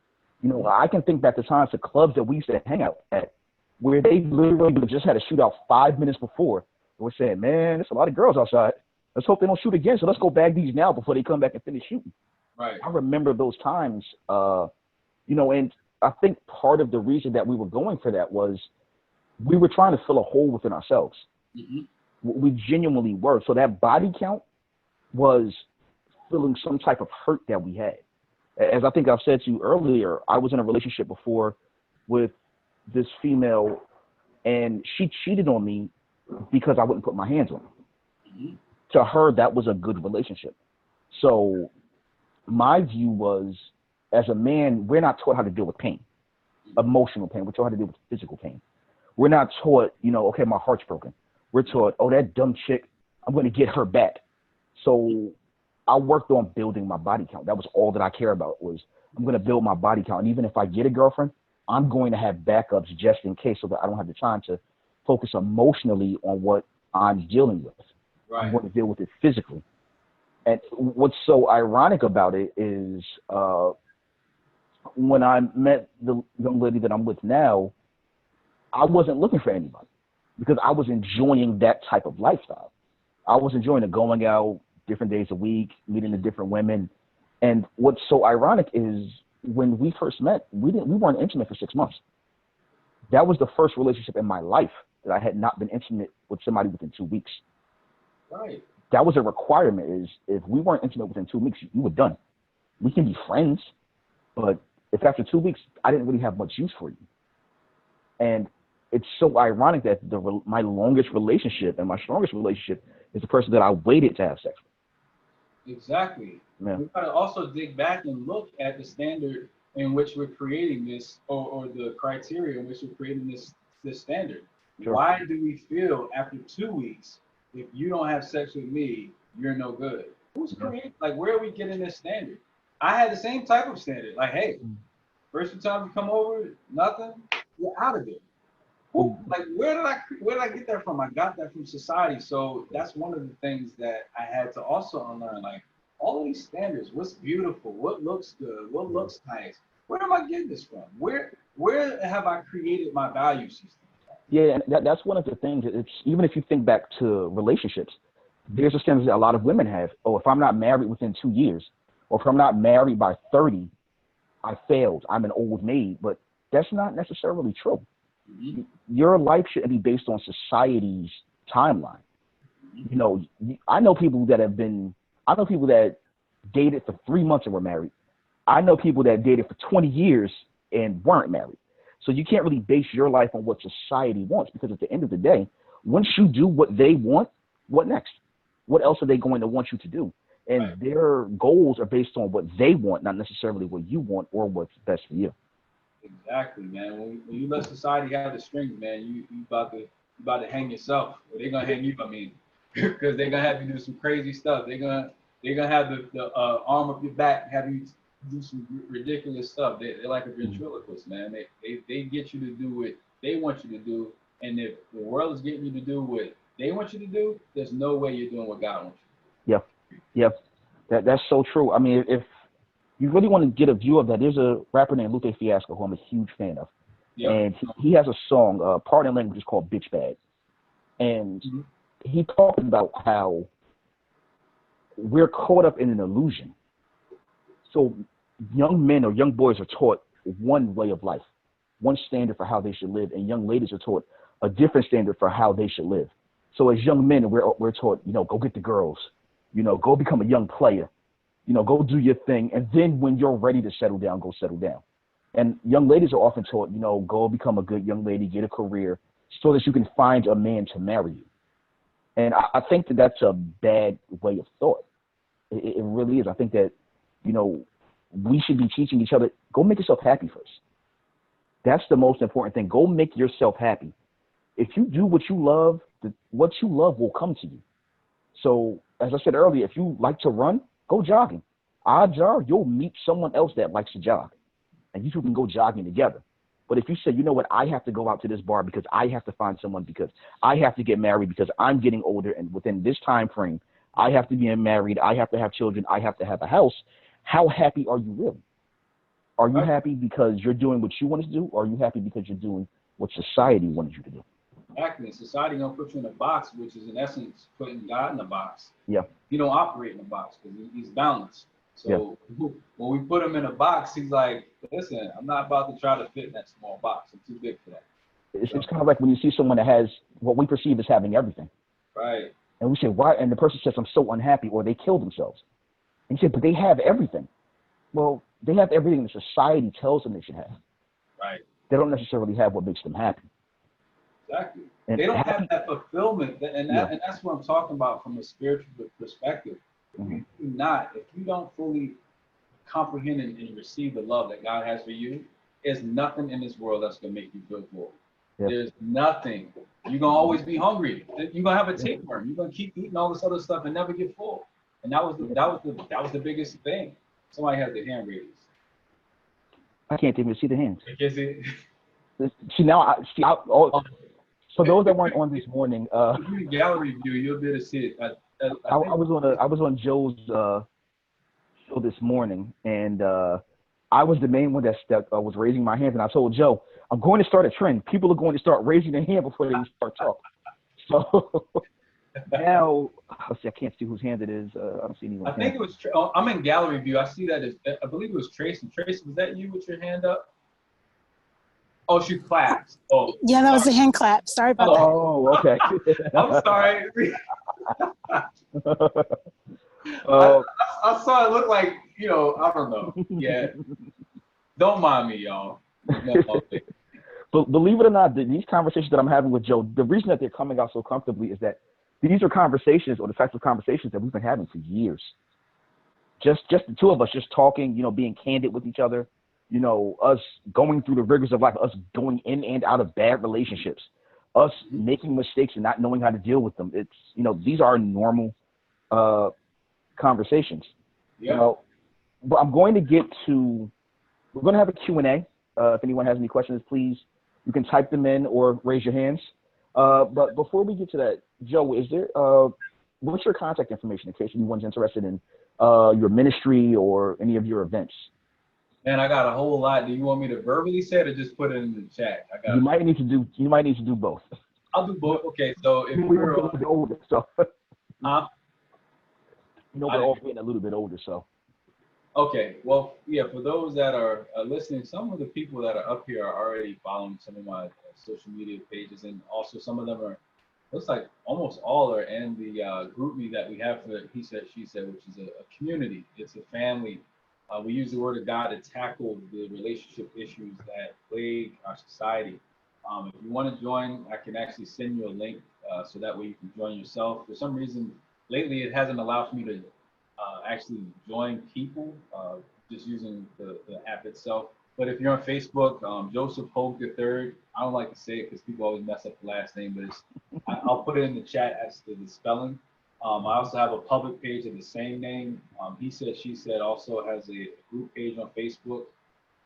You know, I can think back to times to clubs that we used to hang out at where they literally just had a shootout 5 minutes before. We're saying, man, there's a lot of girls outside. Let's hope they don't shoot again. So let's go bag these now before they come back and finish shooting. Right. I remember those times, and I think part of the reason that we were going for that was we were trying to fill a hole within ourselves. We genuinely were. So that body count was filling some type of hurt that we had. As I think I've said to you earlier, I was in a relationship before with this female, and she cheated on me because I wouldn't put my hands on her. To her, that was a good relationship. So my view was, as a man, we're not taught how to deal with pain, emotional pain. We're taught how to deal with physical pain. We're not taught, okay, my heart's broken. We're taught, oh, that dumb chick, I'm going to get her back. So I worked on building my body count. That was all that I care about, was I'm going to build my body count. And even if I get a girlfriend, I'm going to have backups just in case, so that I don't have the time to focus emotionally on what I'm dealing with. Right. I'm going to deal with it physically. And what's so ironic about it is when I met the young lady that I'm with now, I wasn't looking for anybody because I was enjoying that type of lifestyle. I was enjoying the going out different days a week, meeting the different women. And what's so ironic is when we first met, we weren't intimate for 6 months. That was the first relationship in my life that I had not been intimate with somebody within 2 weeks. Right. That was a requirement, is if we weren't intimate within 2 weeks, you were done. We can be friends, but if after 2 weeks, I didn't really have much use for you. And it's so ironic that my longest relationship and my strongest relationship is the person that I waited to have sex with. Exactly. Yeah. We gotta also dig back and look at the standard in which we're creating this, or the criteria in which we're creating this standard. Sure. Why do we feel after 2 weeks, if you don't have sex with me, you're no good? Who's creating? Like, where are we getting this standard? I had the same type of standard. Like, hey, first few times you come over, nothing, you're out of it. Like, where did I get that from? I got that from society. So that's one of the things that I had to also unlearn. Like, all of these standards, what's beautiful, what looks good, what looks nice. Where am I getting this from? Where have I created my value system? Yeah, and that's one of the things. It's, even if you think back to relationships, there's a standard that a lot of women have. Oh, if I'm not married within 2 years, or if I'm not married by 30, I failed. I'm an old maid. But that's not necessarily true. Mm-hmm. Your life shouldn't be based on society's timeline. Mm-hmm. You know, I know people that dated for 3 months and were married. I know people that dated for 20 years and weren't married. So you can't really base your life on what society wants, because at the end of the day, once you do what they want, what next? What else are they going to want you to do? And right. Their goals are based on what they want, not necessarily what you want or what's best for you. Exactly, man. When you let society have the strings, man, you about to hang yourself. Or they're gonna hang you. I mean, because they're gonna have you do some crazy stuff. They're gonna have the arm up your back, have you do some ridiculous stuff. They're like a ventriloquist, man. They get you to do what they want you to do, and if the world is getting you to do what they want you to do, there's no way you're doing what God wants Yeah, yeah, that's so true. I mean, if you really want to get a view of that, there's a rapper named Lupe Fiasco who I'm a huge fan of, Yep. and he has a song, part in language is called "Bitch Bad," and Mm-hmm. he talked about how we're caught up in an illusion. So young men or young boys are taught one way of life, one standard for how they should live, and young ladies are taught a different standard for how they should live. So as young men, we're taught, go get the girls, go become a young player, go do your thing, and then when you're ready to settle down, go settle down. And young ladies are often taught, go become a good young lady, get a career, so that you can find a man to marry you. And I think that that's a bad way of thought. It really is. I think that, we should be teaching each other, go make yourself happy first. That's the most important thing. Go make yourself happy. If you do what you love, what you love will come to you. So, as I said earlier, if you like to run, go jogging. Odds are you'll meet someone else that likes to jog, and you two can go jogging together. But if you say, you know what, I have to go out to this bar because I have to find someone, because I have to get married because I'm getting older, and within this time frame, I have to be married, I have to have children, I have to have a house. How happy are you really? Are you happy because you're doing what you want to do, or are you happy because you're doing what society wanted you to do? Exactly. Society gonna put you in a box, which is in essence putting God in a box. Yeah. He don't operate in a box because he's balanced. So when we put him in a box, he's like, listen, I'm not about to try to fit in that small box. I'm too big for that. It's kind of like when you see someone that has what we perceive as having everything. Right. And we say, why? And the person says, I'm so unhappy, or they kill themselves. And you say, but they have everything. Well, they have everything that society tells them they should have. Right. They don't necessarily have what makes them happy. Exactly. And they don't have that fulfillment, and that's what I'm talking about from a spiritual perspective. If you do not, if you don't fully comprehend and receive the love that God has for you, there's nothing in this world that's gonna make you feel full. There's nothing. You're gonna always be hungry. You're gonna have a tapeworm. You're gonna keep eating all this other stuff and never get full. And that was the biggest thing. Somebody has their hand raised. I can't even see the hands. Because it. See now, for those that weren't on this morning, if you gallery view, you'll be able to see it. I was on Joe's show this morning, and I was the main one that was raising my hands, and I told Joe, I'm going to start a trend. People are going to start raising their hand before they start talking. So now, I can't see whose hand it is. I don't see anyone. I think it was. I'm in gallery view. I see that I believe it was Tracy. Tracy, was that you with your hand up? Oh, she clapped. Oh, yeah, that was a hand clap. Sorry about that. Oh, okay. I'm sorry. I saw it look like, I don't know. Yeah. Don't mind me, y'all. No, but believe it or not, these conversations that I'm having with Joe, the reason that they're coming out so comfortably is that these are conversations, or the types of conversations that we've been having for years. Just the two of us, just talking, being candid with each other. Us going through the rigors of life, us going in and out of bad relationships, us making mistakes and not knowing how to deal with them. It's, these are normal conversations. Yeah. But I'm going to we're going to have a Q&A. If anyone has any questions, please, you can type them in or raise your hands. But before we get to that, Joe, is there, what's your contact information in case anyone's interested in your ministry or any of your events? Man, I got a whole lot. Do you want me to verbally say it or just put it in the chat? You might need to do both. I'll do both. Okay, so if we're a little bit older, so huh? We're all getting a little bit older, so. Okay, well, yeah, for those that are listening, some of the people that are up here are already following some of my social media pages, and also some of them are, looks like almost all are in the group me that we have for He Said, She Said, which is a community. It's a family. We use the word of God to tackle the relationship issues that plague our society. If you want to join, I can actually send you a link so that way you can join yourself. For some reason, lately it hasn't allowed me to actually join people just using the app itself. But if you're on Facebook, Joseph Hogue III, I don't like to say it because people always mess up the last name, but I'll put it in the chat as to the spelling. I also have a public page of the same name. He Said, She Said also has a group page on Facebook.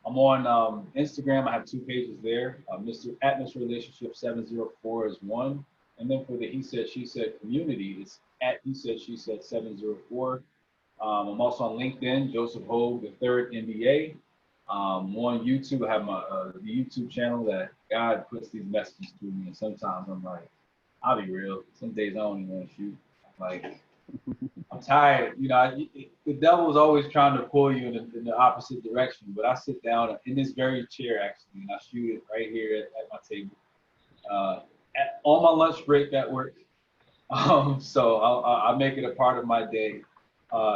I'm on Instagram. I have 2 pages there. Mr. Relationship 704 is one. And then for the He Said, She Said community, it's at He Said, She Said 704. I'm also on LinkedIn, Joseph Hogue, the third MBA. On YouTube, I have my the YouTube channel that God puts these messages to me. And sometimes I'm like, I'll be real. Some days I don't even want to shoot. Like, I'm tired. You know, the devil's always trying to pull you in the opposite direction. But I sit down in this very chair, actually, and I shoot it right here at my table. On my lunch break at work. So I make it a part of my day.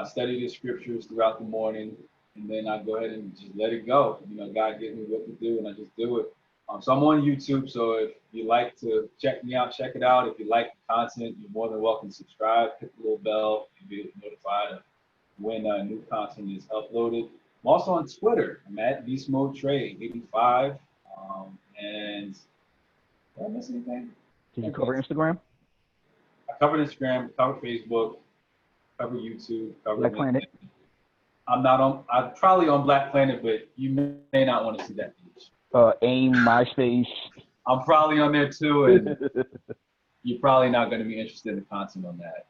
Study the scriptures throughout the morning, and then I go ahead and just let it go. You know, God gives me what to do, and I just do it. So I'm on YouTube, so if you like to check me out, check it out. If you like the content, you're more than welcome to subscribe, hit the little bell, and be notified of when new content is uploaded. I'm also on Twitter. I'm at BeastModeTrade85. And did I miss anything? Did you cover Instagram? I covered Instagram, covered Facebook, covered YouTube, covered Black Planet. I'm probably on Black Planet, but you may not want to see that page. AIM, MySpace. I'm probably on there too, and you're probably not going to be interested in the content on that.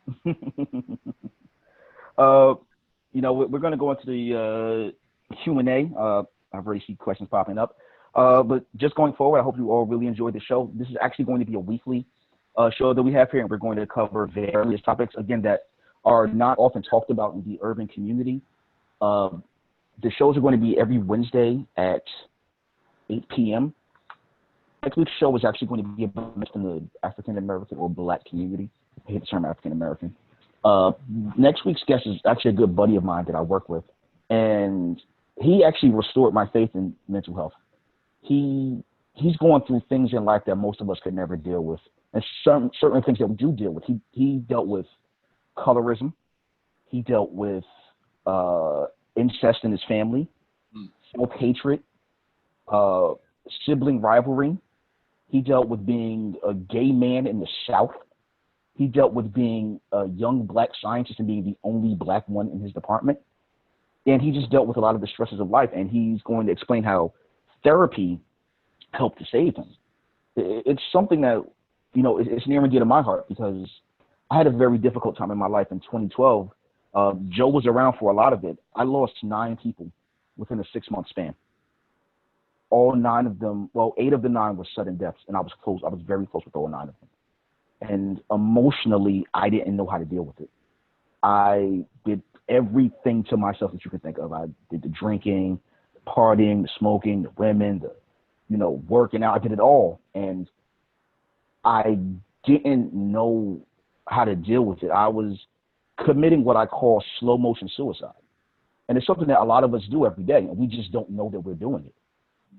You know, we're going to go into the Q&A. I've already seen questions popping up. But just going forward, I hope you all really enjoyed the show. This is actually going to be a weekly show that we have here, and we're going to cover various topics, again, that are not often talked about in the urban community. The shows are going to be every Wednesday at 8 p.m. Next week's show is actually going to be about in the African American or Black community. I hate the term African American. Next week's guest is actually a good buddy of mine that I work with, and he actually restored my faith in mental health. He's going through things in life that most of us could never deal with, and certain things that we do deal with. He dealt with colorism. He dealt with incest in his family, self-hatred, sibling rivalry. He dealt with being a gay man in the South. He dealt with being a young black scientist and being the only black one in his department. And he just dealt with a lot of the stresses of life, and he's going to explain how therapy helped to save him. It's something that, you know, it's near and dear to my heart, because I had a very difficult time in my life in 2012. Joe was around for a lot of it. I lost 9 people within a 6-month span. All 9 of them, well, 8 of the 9 were sudden deaths, and I was close. I was very close with all 9 of them. And emotionally, I didn't know how to deal with it. I did everything to myself that you could think of. I did the drinking, the partying, the smoking, the women, the, you know, working out. I did it all, and I didn't know how to deal with it. I was committing what I call slow motion suicide. And it's something that a lot of us do every day, and we just don't know that we're doing it.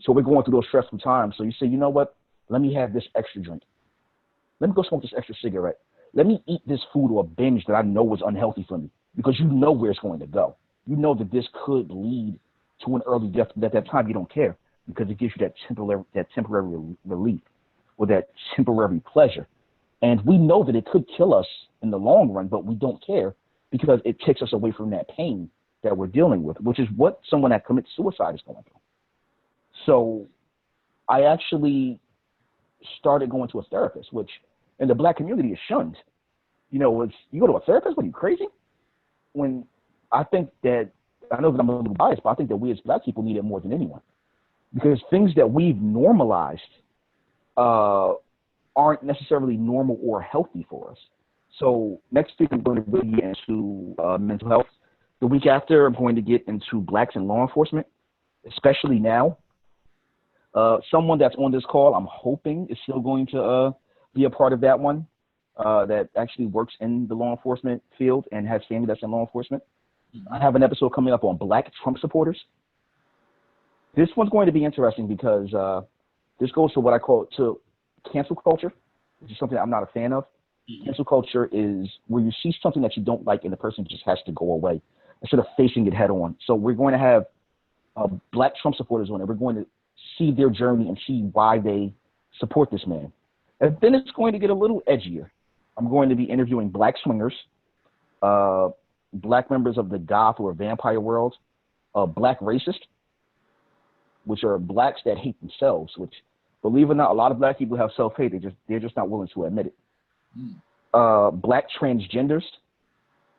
So we're going through those stressful times. So you say, you know what? Let me have this extra drink. Let me go smoke this extra cigarette. Let me eat this food or binge that I know is unhealthy for me, because you know where it's going to go. You know that this could lead to an early death, but at that time you don't care, because it gives you that temporary relief or that temporary pleasure. And we know that it could kill us in the long run, but we don't care because it takes us away from that pain that we're dealing with, which is what someone that commits suicide is going through. So I actually started going to a therapist, which in the black community is shunned. You know, you go to a therapist? What, are you crazy? When I think that, I know that I'm a little biased, but I think that we as black people need it more than anyone. Because things that we've normalized aren't necessarily normal or healthy for us. So next week, I'm going to really get into mental health. The week after, I'm going to get into blacks in law enforcement, especially now. Someone that's on this call, I'm hoping, is still going to be a part of that one, that actually works in the law enforcement field and has family that's in law enforcement. I have an episode coming up on black Trump supporters. This one's going to be interesting because this goes to what I call to cancel culture, which is something I'm not a fan of. Cancel culture is where you see something that you don't like and the person just has to go away instead of facing it head on. So we're going to have black Trump supporters on it. We're going to see their journey and see why they support this man. And then it's going to get a little edgier. I'm going to be interviewing black swingers, black members of the goth or vampire world, black racists, which are blacks that hate themselves, which, believe it or not, a lot of black people have self-hate. They're just not willing to admit it. Black transgenders,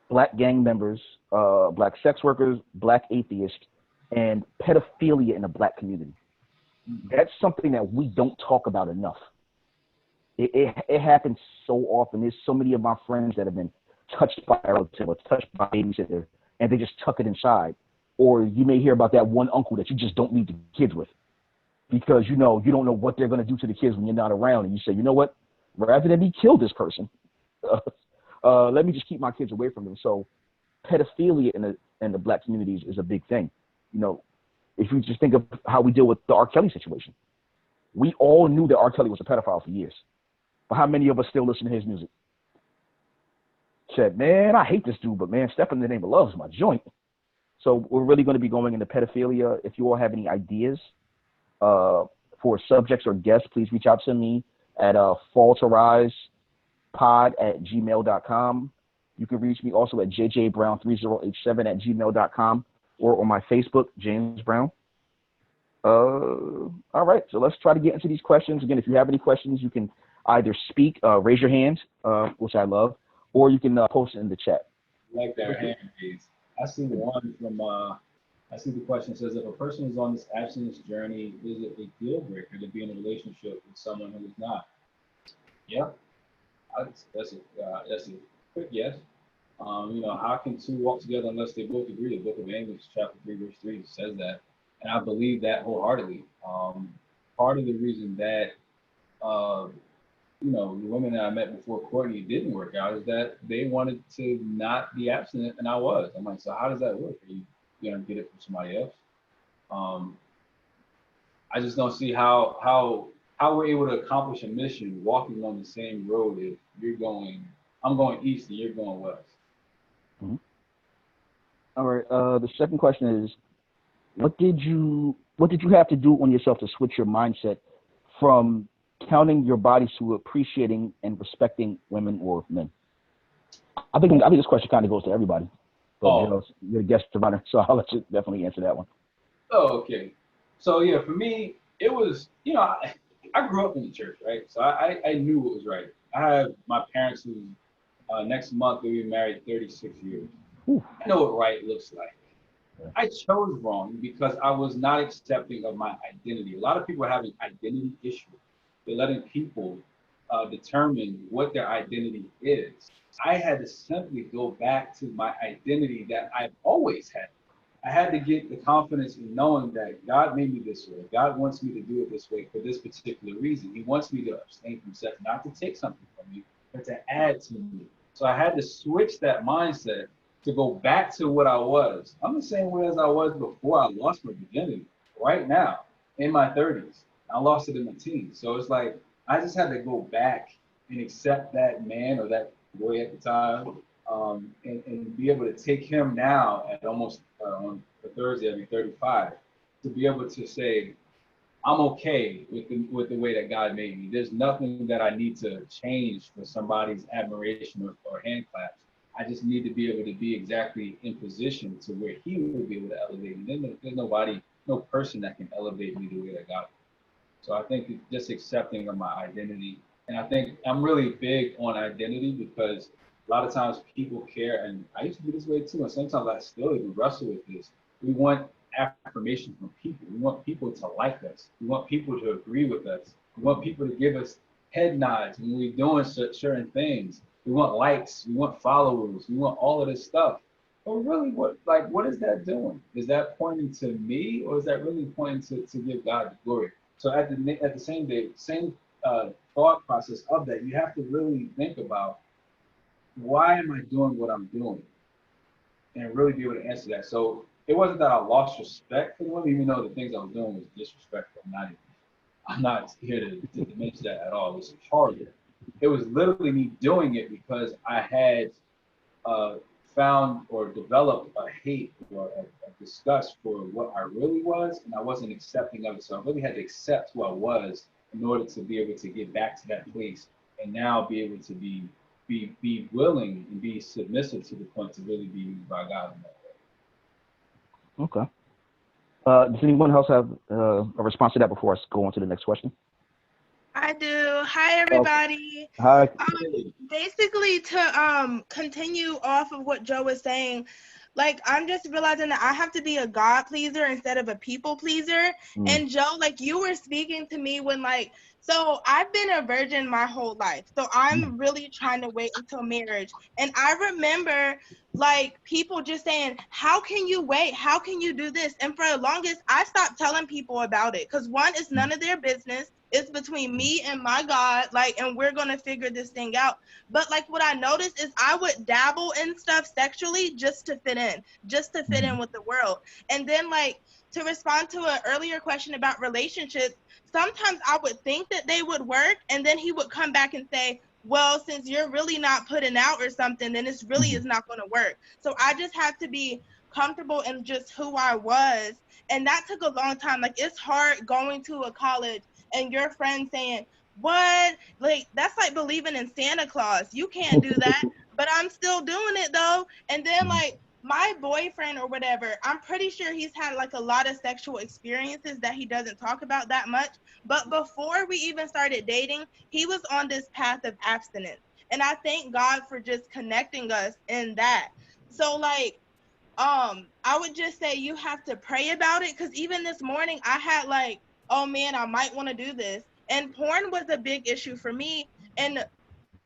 Black gang members, Black sex workers, Black atheists, and pedophilia in the Black community. That's something that we don't talk about enough. It happens so often. There's so many of my friends that have been touched by a relative or touched by a babysitter, and they just tuck it inside. Or you may hear about that one uncle that you just don't leave the kids with because you don't know what they're going to do to the kids when you're not around. And you say, you know what? Rather than me kill this person, let me just keep my kids away from them. So pedophilia in the Black communities is a big thing. If you just think of how we deal with the R. Kelly situation, we all knew that R. Kelly was a pedophile for years. But how many of us still listen to his music? Said, man, I hate this dude, but man, Step in the Name of Love is my joint. So we're really going to be going into pedophilia. If you all have any ideas for subjects or guests, please reach out to me at falltorisepod@gmail.com. You can reach me also at jjbrown3087@gmail.com or on my Facebook, James Brown. All right, so let's try to get into these questions. Again, if you have any questions, you can either speak, raise your hand, which I love, or you can post it in the chat. I like that hand raise. I see one from, I see the question says, if a person is on this abstinence journey, is it a deal breaker to be in a relationship with someone who is not? Yeah, that's a quick yes. How can two walk together unless they both agree? The book of Amos, chapter 3, verse 3 says that. And I believe that wholeheartedly. Part of the reason that, the women that I met before Courtney didn't work out is that they wanted to not be abstinent, and I was. I'm like, so how does that work? Are you going to get it from somebody else? I just don't see how we're able to accomplish a mission walking on the same road if I'm going east and you're going west. Mm-hmm. All right. The second question is, what did you have to do on yourself to switch your mindset from counting your bodies to appreciating and respecting women or men? I think this question kind of goes to everybody. But you're a guest runner, so I'll let you definitely answer that one. Oh, okay. So yeah, for me, it was, I grew up in the church, right? So I knew what was right. I have my parents who next month they'll be married 36 years. Ooh. I know what right looks like. Yeah. I chose wrong because I was not accepting of my identity. A lot of people are having identity issues. They're letting people determine what their identity is. I had to simply go back to my identity that I've always had. I had to get the confidence in knowing that God made me this way. God wants me to do it this way for this particular reason. He wants me to abstain from sex, not to take something from me, but to add to me. So I had to switch that mindset to go back to what I was. I'm the same way as I was before I lost my virginity. Right now, in my 30s, I lost it in my teens. So it's like I just had to go back and accept that man or that boy at the time, and be able to take him now at almost on a Thursday, I'll be 35, to be able to say, I'm okay with the way that God made me. There's nothing that I need to change for somebody's admiration or hand claps. I just need to be able to be exactly in position to where he will be able to elevate me. There's nobody, no person that can elevate me the way that God. So I think just accepting of my identity. And I think I'm really big on identity because a lot of times people care, and I used to be this way too, and sometimes I still even wrestle with this. We want affirmation from people. We want people to like us. We want people to agree with us. We want people to give us head nods when we're doing certain things. We want likes. We want followers. We want all of this stuff. But really, what is that doing? Is that pointing to me, or is that really pointing to give God the glory? So at the same thought process of that, you have to really think about, why am I doing what I'm doing? And really be able to answer that. So it wasn't that I lost respect for the women, even though the things I was doing was disrespectful. I'm not here to diminish that at all. It was horrible. It was literally me doing it because I had found or developed a hate or a disgust for what I really was, and I wasn't accepting of it. So I really had to accept who I was in order to be able to get back to that place, and now be able to be willing and be submissive to the point to really be used by God in that way. Okay. Does anyone else have a response to that before I go on to the next question? I do. Hi, Okay. everybody. Hi. Basically, to continue off of what Joe was saying, like I'm just realizing that I have to be a God pleaser instead of a people pleaser. Mm. And Joe, like you were speaking to me when so I've been a virgin my whole life. So I'm really trying to wait until marriage. And I remember like people just saying, how can you wait? How can you do this? And for the longest, I stopped telling people about it because one, it's none of their business. It's between me and my God, like, and we're gonna figure this thing out. But like what I noticed is I would dabble in stuff sexually just to fit in, just to fit in with the world. And then like to respond to an earlier question about relationships, sometimes I would think that they would work, and then he would come back and say, well, since you're really not putting out or something, then this really is not going to work. So I just had to be comfortable in just who I was. And that took a long time. Like it's hard going to a college and your friend saying, what? Like that's like believing in Santa Claus. You can't do that. But I'm still doing it though. And then like my boyfriend or whatever, I'm pretty sure he's had like a lot of sexual experiences that he doesn't talk about that much. But before we even started dating, he was on this path of abstinence. And I thank God for just connecting us in that. So like I would just say you have to pray about it, because even this morning I had like, oh man, I might want to do this. And porn was a big issue for me. And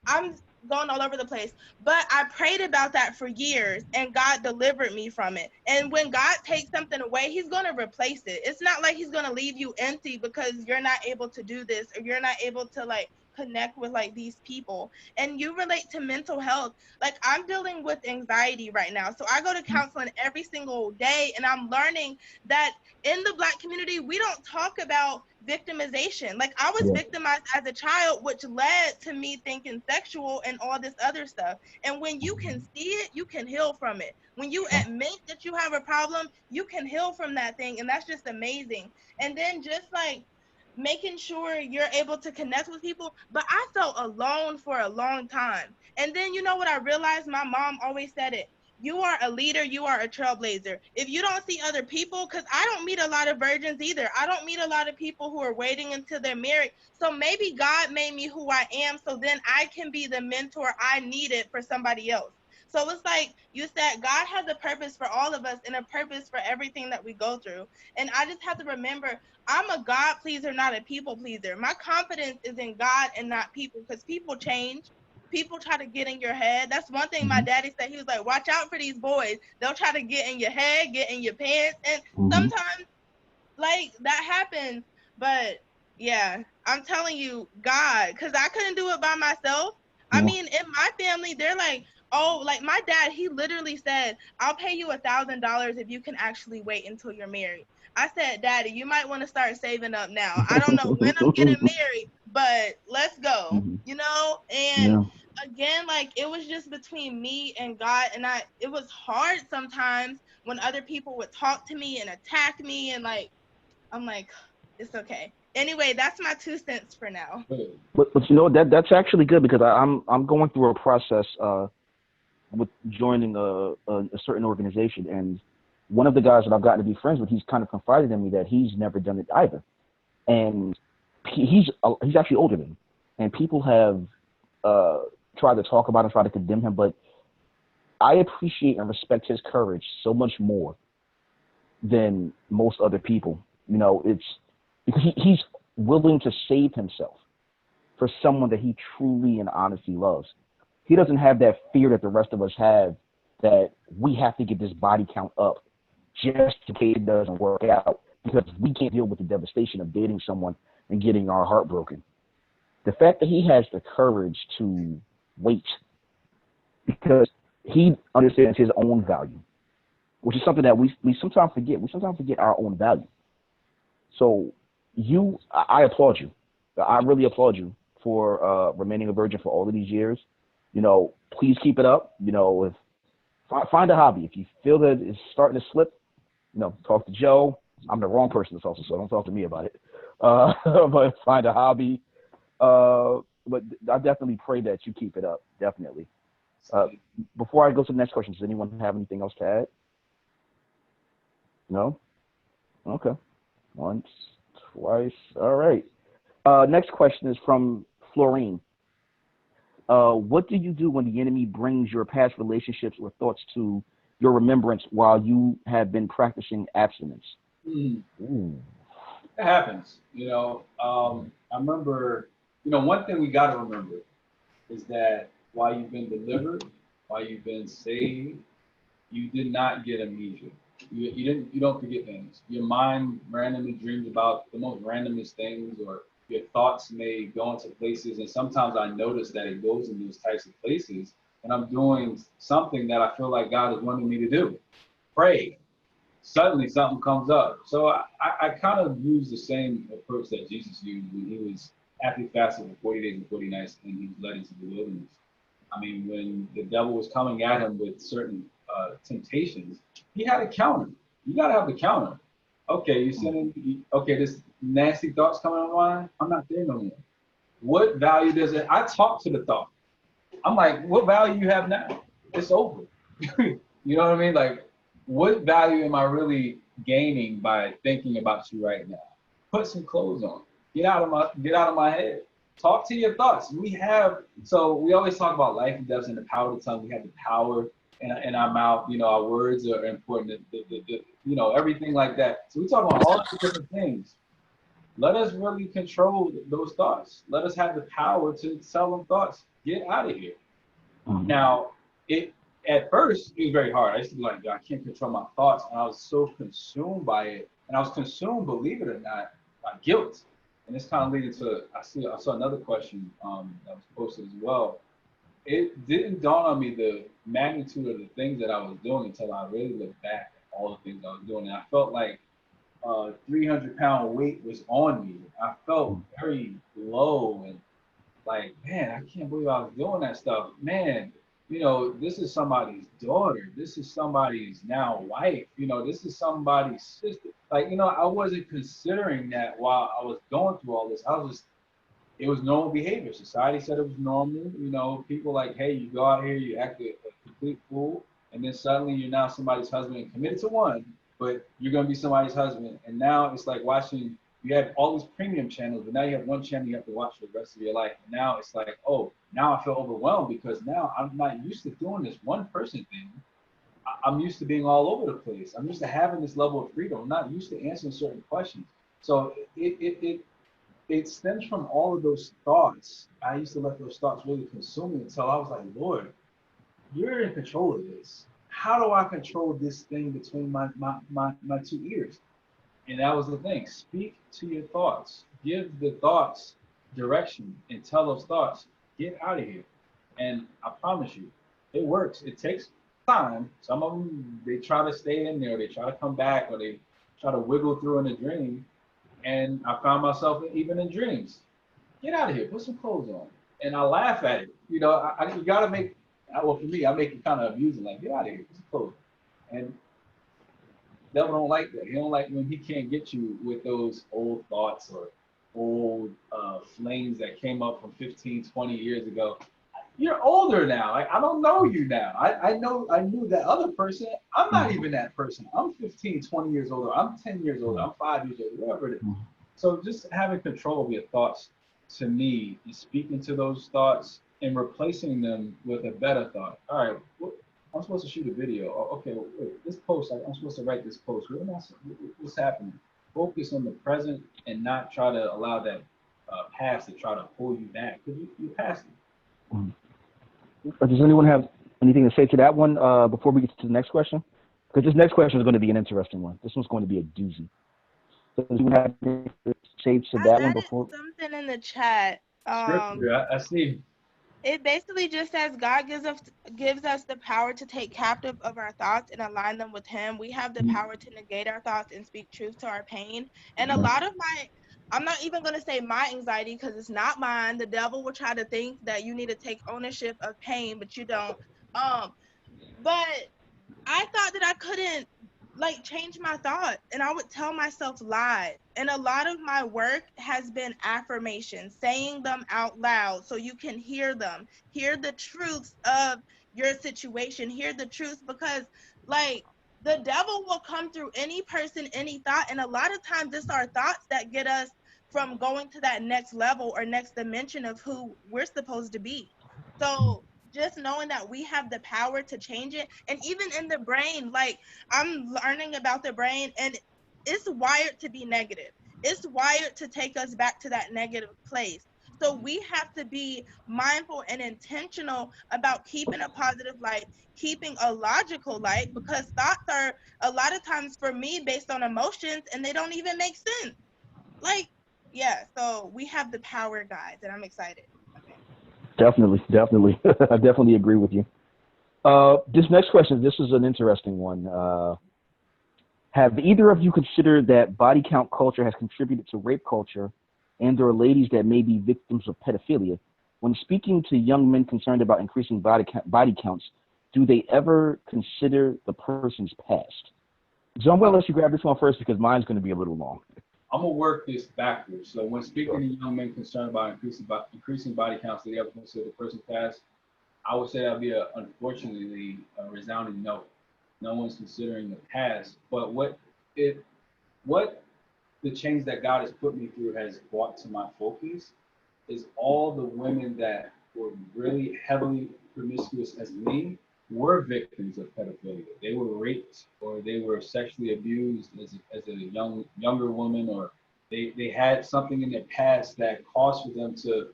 I'm going all over the place, but I prayed about that for years and God delivered me from it. And when God takes something away, he's going to replace it. It's not like he's going to leave you empty because you're not able to do this or you're not able to like connect with like these people. And you relate to mental health. Like I'm dealing with anxiety right now. So I go to counseling every single day, and I'm learning that in the Black community, we don't talk about victimization. Like I was victimized as a child, which led to me thinking sexual and all this other stuff. And when you can see it, you can heal from it. When you admit that you have a problem, you can heal from that thing. And that's just amazing. And then just like making sure you're able to connect with people. But I felt alone for a long time. And then you know what I realized? My mom always said it. You are a leader, you are a trailblazer. If you don't see other people, because I don't meet a lot of virgins either. I don't meet a lot of people who are waiting until they're married. So maybe God made me who I am so then I can be the mentor I needed for somebody else. So it's like you said, God has a purpose for all of us and a purpose for everything that we go through. And I just have to remember, I'm a God pleaser, not a people pleaser. My confidence is in God and not people, because people change. People try to get in your head. That's one thing my daddy said. He was like, watch out for these boys. They'll try to get in your head, get in your pants. And sometimes like that happens. But yeah, I'm telling you, God, because I couldn't do it by myself. I mean, in my family, they're like, oh, like my dad, he literally said, I'll pay you $1,000 if you can actually wait until you're married. I said, Daddy, you might want to start saving up now. I don't know when I'm getting married, but let's go, you know? And again, like it was just between me and God. And it was hard sometimes when other people would talk to me and attack me, and like, I'm like, it's okay. Anyway, that's my 2 cents for now. But you know that's actually good because I'm going through a process with joining a certain organization, and one of the guys that I've gotten to be friends with, he's kind of confided in me that he's never done it either, and he's actually older than me, and people have tried to talk about him, try to condemn him, but I appreciate and respect his courage so much more than most other people. You know, it's because he's willing to save himself for someone that he truly and honestly loves. He doesn't have that fear that the rest of us have, that we have to get this body count up just in case it doesn't work out, because we can't deal with the devastation of dating someone and getting our heart broken. The fact that he has the courage to wait because he understands his own value, which is something that we sometimes forget. We sometimes forget our own value. So I applaud you. I really applaud you for remaining a virgin for all of these years. You know, please keep it up. You know, find a hobby. If you feel that it's starting to slip, you know, talk to Joe. I'm the wrong person to talk to, so don't talk to me about it. But find a hobby. But I definitely pray that you keep it up. Definitely. Before I go to the next question, does anyone have anything else to add? No? Okay. Once, twice. All right. Next question is from Florine. What do you do when the enemy brings your past relationships or thoughts to your remembrance while you have been practicing abstinence? It happens. I remember, one thing we got to remember is that while you've been delivered, while you've been saved, you did not get amnesia. You don't forget things. Your mind randomly dreams about the most randomest things, or your thoughts may go into places, and sometimes I notice that it goes in those types of places, and I'm doing something that I feel like God is wanting me to do. Pray. Suddenly something comes up. So I kind of use the same approach that Jesus used when he was after he fasted for 40 days and 40 nights and he was led into the wilderness. I mean, when the devil was coming at him with certain temptations, he had a counter. You got to have the counter. Okay, you sending, okay, this nasty thoughts coming online, I'm not there no more. What value does it? I talk to the thought. I'm like, what value you have now? It's over. You know what I mean? Like, what value am I really gaining by thinking about you right now? Put some clothes on. Get out of my head. Talk to your thoughts. We always talk about life and death and the power of the tongue. We have the power in our mouth. Our words are important. Everything like that. So we talk about all the different things. Let us really control those thoughts. Let us have the power to tell them thoughts. Get out of here. Now, at first, it was very hard. I used to be like, I can't control my thoughts. And I was so consumed by it. And I was consumed, believe it or not, by guilt. And this kind of leading to, I saw another question that was posted as well. It didn't dawn on me the magnitude of the things that I was doing until I really looked back at all the things I was doing. And I felt like 300-pound weight was on me. I felt very low and like, man, I can't believe I was doing that stuff. Man, this is somebody's daughter. This is somebody's now wife. This is somebody's sister. Like, I wasn't considering that while I was going through all this. It was normal behavior. Society said it was normal. People like, hey, you go out here, you act a complete fool, and then suddenly you're now somebody's husband and committed to one, but you're going to be somebody's husband. And now it's like watching, you have all these premium channels, but now you have one channel you have to watch for the rest of your life. And now it's like, oh, now I feel overwhelmed because now I'm not used to doing this one person thing. I'm used to being all over the place. I'm used to having this level of freedom. I'm not used to answering certain questions. So it stems from all of those thoughts. I used to let those thoughts really consume me until I was like, Lord, you're in control of this. How do I control this thing between my two ears? And that was the thing. Speak to your thoughts. Give the thoughts direction and tell those thoughts, get out of here. And I promise you, it works. It takes time. Some of them, they try to stay in there, they try to come back, or they try to wiggle through in a dream. And I found myself even in dreams. Get out of here, put some clothes on. And I laugh at it. You got to make, well, for me, I make it kind of amusing, like, get out of here, put some clothes on. And devil don't like that. He don't like when he can't get you with those old thoughts or old flames that came up from 15, 20 years ago. You're older now. I don't know you now. I knew that other person. I'm not even that person. I'm 15, 20 years older. I'm 10 years older. I'm 5 years older, whatever it is. So just having control of your thoughts, to me, is speaking to those thoughts and replacing them with a better thought. All right, I'm supposed to shoot a video. Okay, wait, this post, I'm supposed to write this post. What's happening? Focus on the present and not try to allow that past to try to pull you back, because you passed it. Does anyone have anything to say to that one before we get to the next question? Because this next question is going to be an interesting one. This one's going to be a doozy. So does anyone have anything to say to that one before? Something in the chat. Scripture, I see. It basically just says God gives us the power to take captive of our thoughts and align them with Him. We have the power to negate our thoughts and speak truth to our pain. And a lot of I'm not even going to say my anxiety because it's not mine. The devil will try to think that you need to take ownership of pain, but you don't. But I thought that I couldn't change my thoughts, and I would tell myself lies. And a lot of my work has been affirmations, saying them out loud so you can hear them, hear the truths of your situation, hear the truth, because the devil will come through any person, any thought, and a lot of times it's our thoughts that get us from going to that next level or next dimension of who we're supposed to be. So just knowing that we have the power to change it. And even in the brain, like I'm learning about the brain, and it's wired to be negative. It's wired to take us back to that negative place. So we have to be mindful and intentional about keeping a positive light, keeping a logical light, because thoughts are a lot of times for me based on emotions and they don't even make sense. Like, yeah, so we have the power, guys, and I'm excited. Okay. Definitely. I definitely agree with you. This next question, this is an interesting one. Have either of you considered that body count culture has contributed to rape culture and or ladies that may be victims of pedophilia? When speaking to young men concerned about increasing body counts, do they ever consider the person's past? So I'm going to let you grab this one first because mine's going to be a little long. I'm going to work this backwards. So when speaking to young men concerned about increasing body counts, do they ever consider the person's past? I would say that would be, unfortunately, a resounding no. No one's considering the past. But what the change that God has put me through has brought to my focus is all the women that were really heavily promiscuous as me were victims of pedophilia. They were raped or they were sexually abused as a younger woman, or they had something in their past that caused for them to.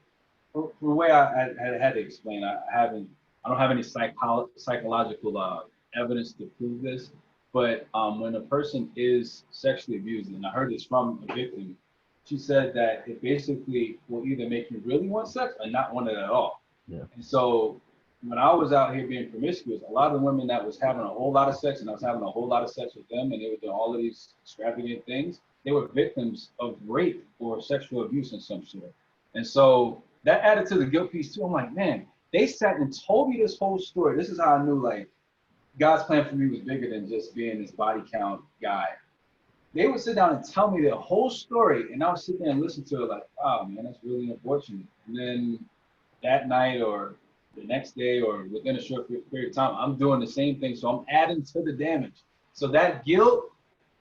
For the way I had to explain, I don't have any psychological evidence to prove this, but when a person is sexually abused, and I heard this from a victim, she said that it basically will either make you really want sex or not want it at all. Yeah. And so when I was out here being promiscuous, a lot of the women that was having a whole lot of sex, and I was having a whole lot of sex with them, and they were doing all of these extravagant things, they were victims of rape or sexual abuse in some sort. And so that added to the guilt piece too. I'm like, man, they sat and told me this whole story. This is how I knew like God's plan for me was bigger than just being this body count guy. They would sit down and tell me the whole story, and I would sit there and listen to it like, wow, man, that's really unfortunate. And then that night or the next day or within a short period of time, I'm doing the same thing. So I'm adding to the damage. So that guilt,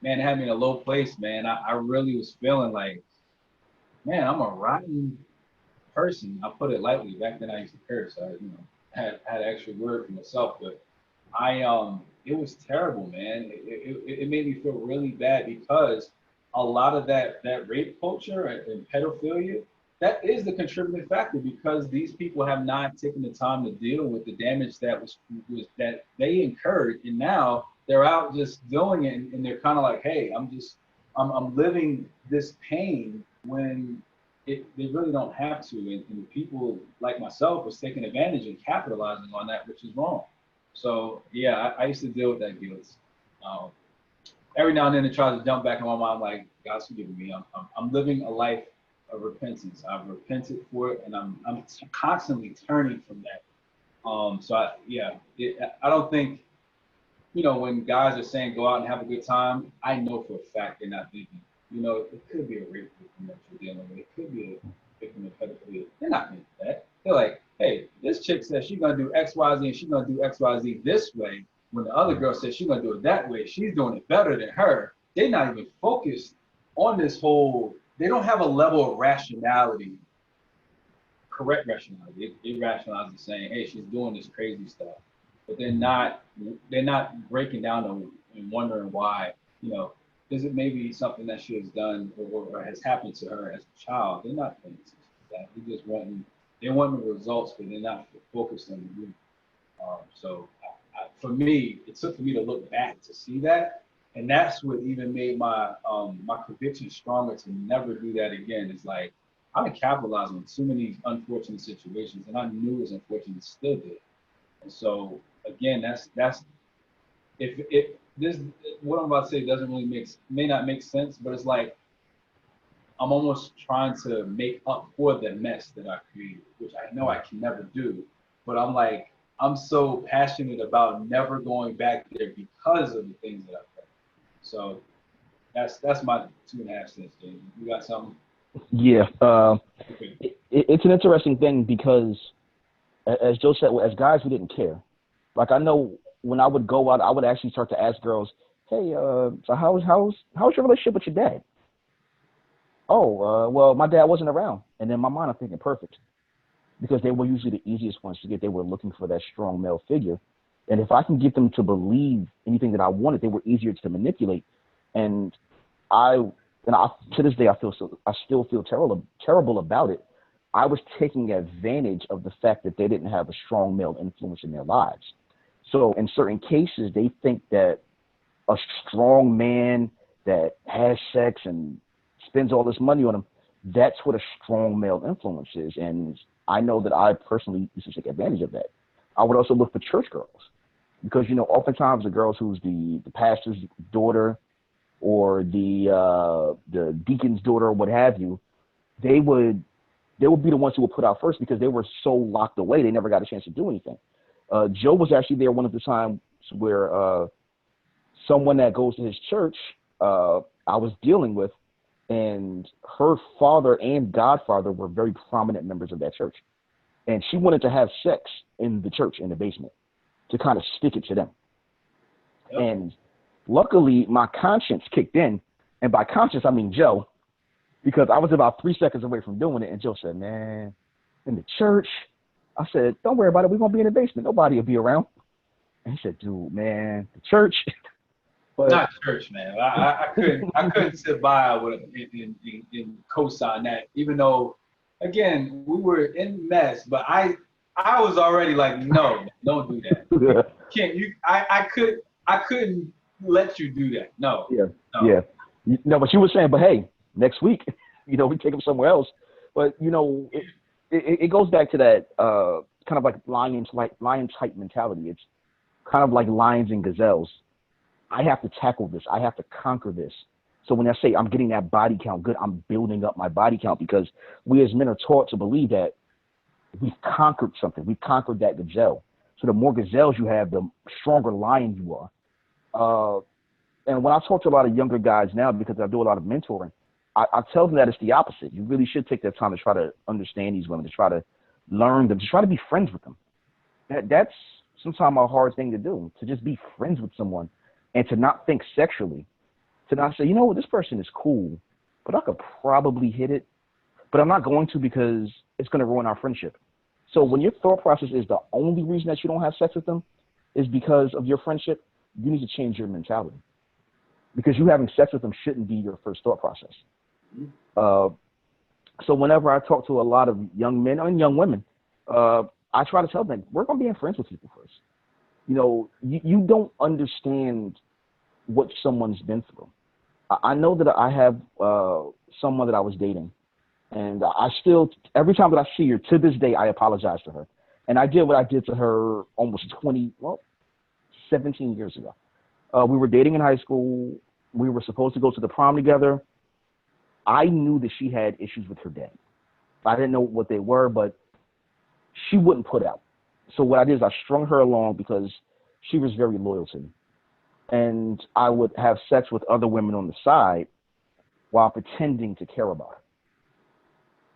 man, had me in a low place, man. I really was feeling like, man, I'm a rotten person. I put it lightly. Back then I used to curse. I, had an extra word for myself, but it was terrible, man. It made me feel really bad because a lot of that rape culture and pedophilia, that is the contributing factor, because these people have not taken the time to deal with the damage that was that they incurred, and now they're out just doing it, and they're kind of like, hey, I'm living this pain when they really don't have to, and people like myself was taking advantage and capitalizing on that, which is wrong. So yeah, I used to deal with that guilt. Every now and then it tries to jump back in my mind, like, God's forgiving me. I'm living a life of repentance. I've repented for it, and I'm constantly turning from that. So I don't think, when guys are saying go out and have a good time, I know for a fact they're not thinking, it could be a rape victim that you're dealing with. It could be a victim of pedophilia. They're not thinking that. They're like, hey, this chick says she's gonna do X, Y, Z, and she's gonna do X, Y, Z this way. When the other girl says she's gonna do it that way, she's doing it better than her. They're not even focused on this whole. They don't have a level of rationality, correct rationality. They rationalize it saying, hey, she's doing this crazy stuff, but they're not breaking down and wondering why. Is it maybe something that she has done or has happened to her as a child? They're not paying attention to that. They're just wanting the results, but they're not focused on the root. So for me, it took for me to look back to see that, and that's what even made my conviction stronger to never do that again. It's like I've been capitalizing on too many unfortunate situations, and I knew it was unfortunate, still did. And so again, that's if this what I'm about to say doesn't really may not make sense, but it's like I'm almost trying to make up for the mess that I created, which I know I can never do. But I'm so passionate about never going back there because of the things that I've done. So that's my 2.5 cents, James. You got something? Yeah. It's an interesting thing because, as Joe said, as guys, we didn't care. Like, I know when I would go out, I would actually start to ask girls, hey, so how's your relationship with your dad? Oh, well, my dad wasn't around. And in my mind, I'm thinking perfect because they were usually the easiest ones to get. They were looking for that strong male figure. And if I can get them to believe anything that I wanted, they were easier to manipulate. And I, to this day, I still feel terrible about it. I was taking advantage of the fact that they didn't have a strong male influence in their lives. So in certain cases, they think that a strong man that has sex and spends all this money on him, that's what a strong male influence is. And I know that I personally used to take advantage of that. I would also look for church girls because, oftentimes the girls who's the pastor's daughter or the deacon's daughter or what have you, they would be the ones who would put out first because they were so locked away they never got a chance to do anything. Joe was actually there one of the times where someone that goes to his church I was dealing with, and her father and godfather were very prominent members of that church. And she wanted to have sex in the church in the basement to kind of stick it to them. Yep. And luckily, my conscience kicked in. And by conscience, I mean Joe, because I was about 3 seconds away from doing it. And Joe said, man, in the church? I said, don't worry about it. We're going to be in the basement. Nobody will be around. And he said, dude, man, the church? But, not church, man. I couldn't sit by and co-sign that, even though, again, we were in mess. But I was already like, no, don't do that. Can't you? I couldn't let you do that. No. Yeah. No. Yeah. No, but you were saying, but hey, next week, we take them somewhere else. But it goes back to that kind of like lion type mentality. It's kind of like lions and gazelles. I have to tackle this. I have to conquer this. So when I say I'm getting that body count good, I'm building up my body count because we as men are taught to believe that we've conquered something. We've conquered that gazelle. So the more gazelles you have, the stronger lion you are. And when I talk to a lot of younger guys now, because I do a lot of mentoring, I tell them that it's the opposite. You really should take that time to try to understand these women, to try to learn them, to try to be friends with them. That's sometimes a hard thing to do, to just be friends with someone and to not think sexually, to not say, this person is cool, but I could probably hit it, but I'm not going to because it's going to ruin our friendship. So when your thought process is the only reason that you don't have sex with them is because of your friendship, you need to change your mentality. Because you having sex with them shouldn't be your first thought process. So whenever I talk to a lot of young men and young women, I try to tell them, we're going to be friends with people first. You don't understand what someone's been through. I know that I have someone that I was dating, and I still, every time that I see her, to this day, I apologize to her. And I did what I did to her almost 17 years ago. We were dating in high school. We were supposed to go to the prom together. I knew that she had issues with her dad. I didn't know what they were, but she wouldn't put out. So what I did is I strung her along because she was very loyal to me. And I would have sex with other women on the side while pretending to care about her.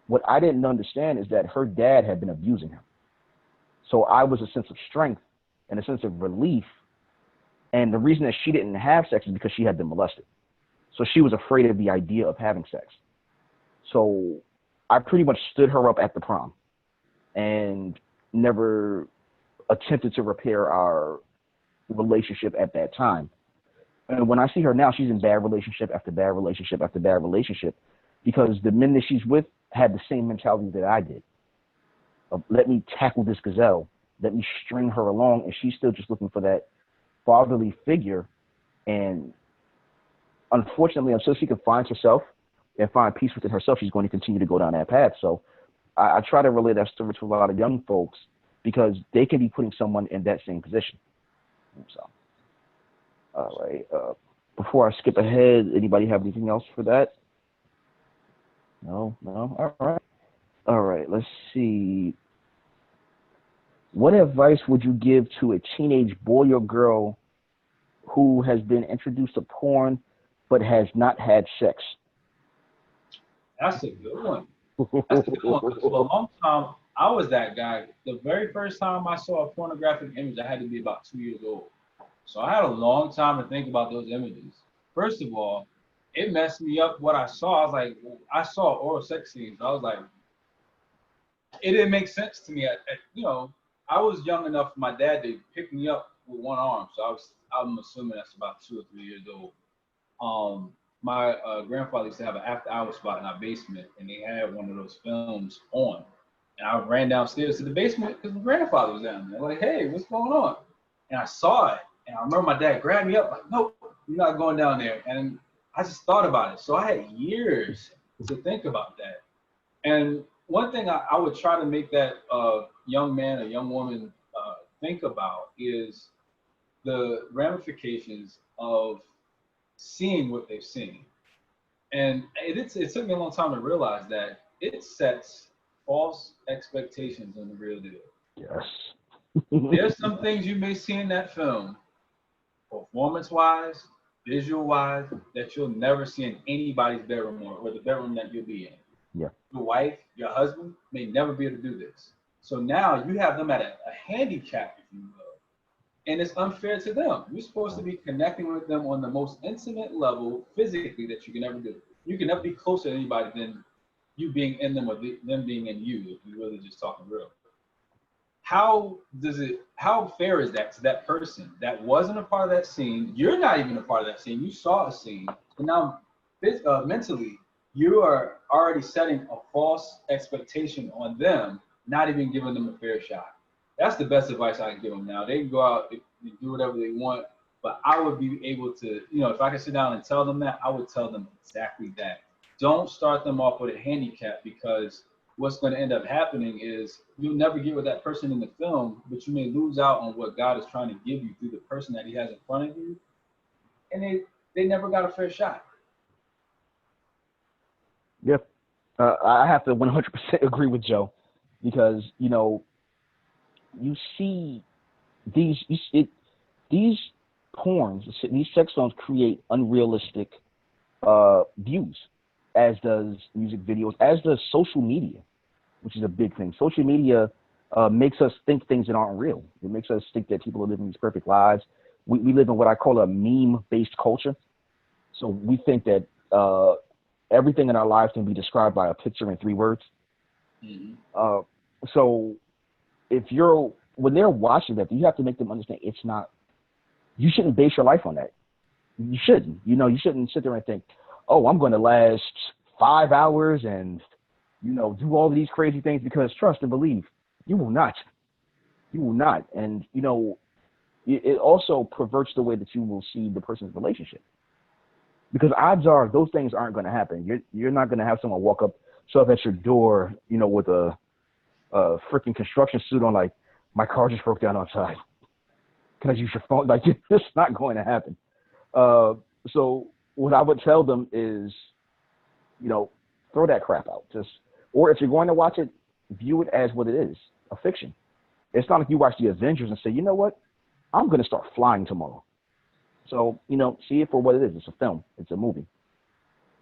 What I didn't understand is that her dad had been abusing her. So I was a sense of strength and a sense of relief. And the reason that she didn't have sex is because she had been molested. So she was afraid of the idea of having sex. So I pretty much stood her up at the prom and never attempted to repair our relationship at that time. And when I see her now, she's in bad relationship after bad relationship after bad relationship because the men that she's with had the same mentality that I did. Let me tackle this gazelle. Let me string her along. And she's still just looking for that fatherly figure. And unfortunately, until she can find herself and find peace within herself, she's going to continue to go down that path. So I try to relay that story to a lot of young folks because they can be putting someone in that same position. So, all right. Before I skip ahead, anybody have anything else for that? No. All right. Let's see. What advice would you give to a teenage boy or girl who has been introduced to porn but has not had sex? That's a good one. That's a good one. For a long time, I was that guy. The very first time I saw a pornographic image, I had to be about 2 years old. So I had a long time to think about those images. First of all, it messed me up what I saw. I was like, I saw oral sex scenes. I was like, it didn't make sense to me. I was young enough for my dad to pick me up with one arm. So I'm assuming that's about 2 or 3 years old. My grandfather used to have an after-hour spot in our basement, and they had one of those films on. And I ran downstairs to the basement because my grandfather was down there. Like, hey, what's going on? And I saw it, and I remember my dad grabbed me up, like, nope, you're not going down there. And I just thought about it. So I had years to think about that. And one thing I would try to make that young man or young woman think about is the ramifications of seeing what they've seen. And it took me a long time to realize that it sets false expectations on the real deal. Yes. There's some things you may see in that film, performance-wise, visual-wise, that you'll never see in anybody's bedroom or the bedroom that you'll be in. Yeah. Your wife, your husband may never be able to do this. So now you have them at a handicap, if you will. And it's unfair to them. You're supposed to be connecting with them on the most intimate level physically that you can ever do. You can never be closer to anybody than you being in them or them being in you, if you're really just talking real. How fair is that to that person that wasn't a part of that scene? You're not even a part of that scene. You saw a scene, and now mentally, you are already setting a false expectation on them, not even giving them a fair shot. That's the best advice I can give them now. They can go out and do whatever they want, but I would be able to, if I could sit down and tell them that, I would tell them exactly that. Don't start them off with a handicap, because what's going to end up happening is you'll never get with that person in the film, but you may lose out on what God is trying to give you through the person that he has in front of you. And they never got a fair shot. Yep. I have to 100% agree with Joe, because, you see these porns, these sex films create unrealistic views, as does music videos, as does social media, which is a big thing. Social media makes us think things that aren't real. It makes us think that people are living these perfect lives. We live in what I call a meme-based culture. So we think that everything in our lives can be described by a picture in 3 words. Mm-hmm. So when they're watching that, you have to make them understand it's not, you shouldn't base your life on that. You shouldn't. You shouldn't sit there and think, oh, I'm going to last 5 hours and, do all these crazy things, because trust and believe, you will not. You will not. And, it also perverts the way that you will see the person's relationship. Because odds are those things aren't going to happen. You're not going to have someone walk up at your door, with a freaking construction suit on, like, my car just broke down outside. Can I use your phone? Like, it's not going to happen. So what I would tell them is, throw that crap out. Or if you're going to watch it, view it as what it is, a fiction. It's not like you watch the Avengers and say, you know what? I'm going to start flying tomorrow. So, see it for what it is. It's a film. It's a movie.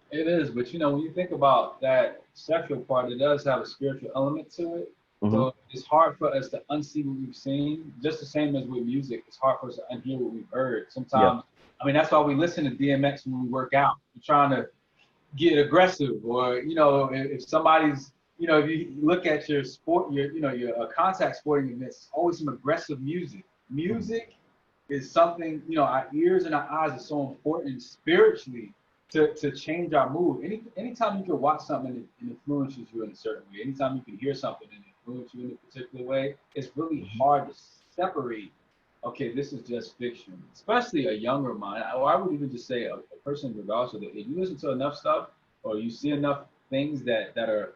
It is, but when you think about that sexual part, it does have a spiritual element to it. Mm-hmm. So it's hard for us to unsee what we've seen, just the same as with music. It's hard for us to unhear what we've heard. Sometimes, yeah. That's why we listen to DMX when we work out. We're trying to get aggressive, or, if somebody's, if you look at your sport, your contact sporting events, it's always some aggressive music. Music is something, our ears and our eyes are so important spiritually to change our mood. Anytime you can watch something and it influences you in a certain way, anytime you can hear something and it influences you in a particular way, it's really hard to separate, okay, this is just fiction, especially a younger mind, or I would even just say a person regardless of it. If you listen to enough stuff or you see enough things that are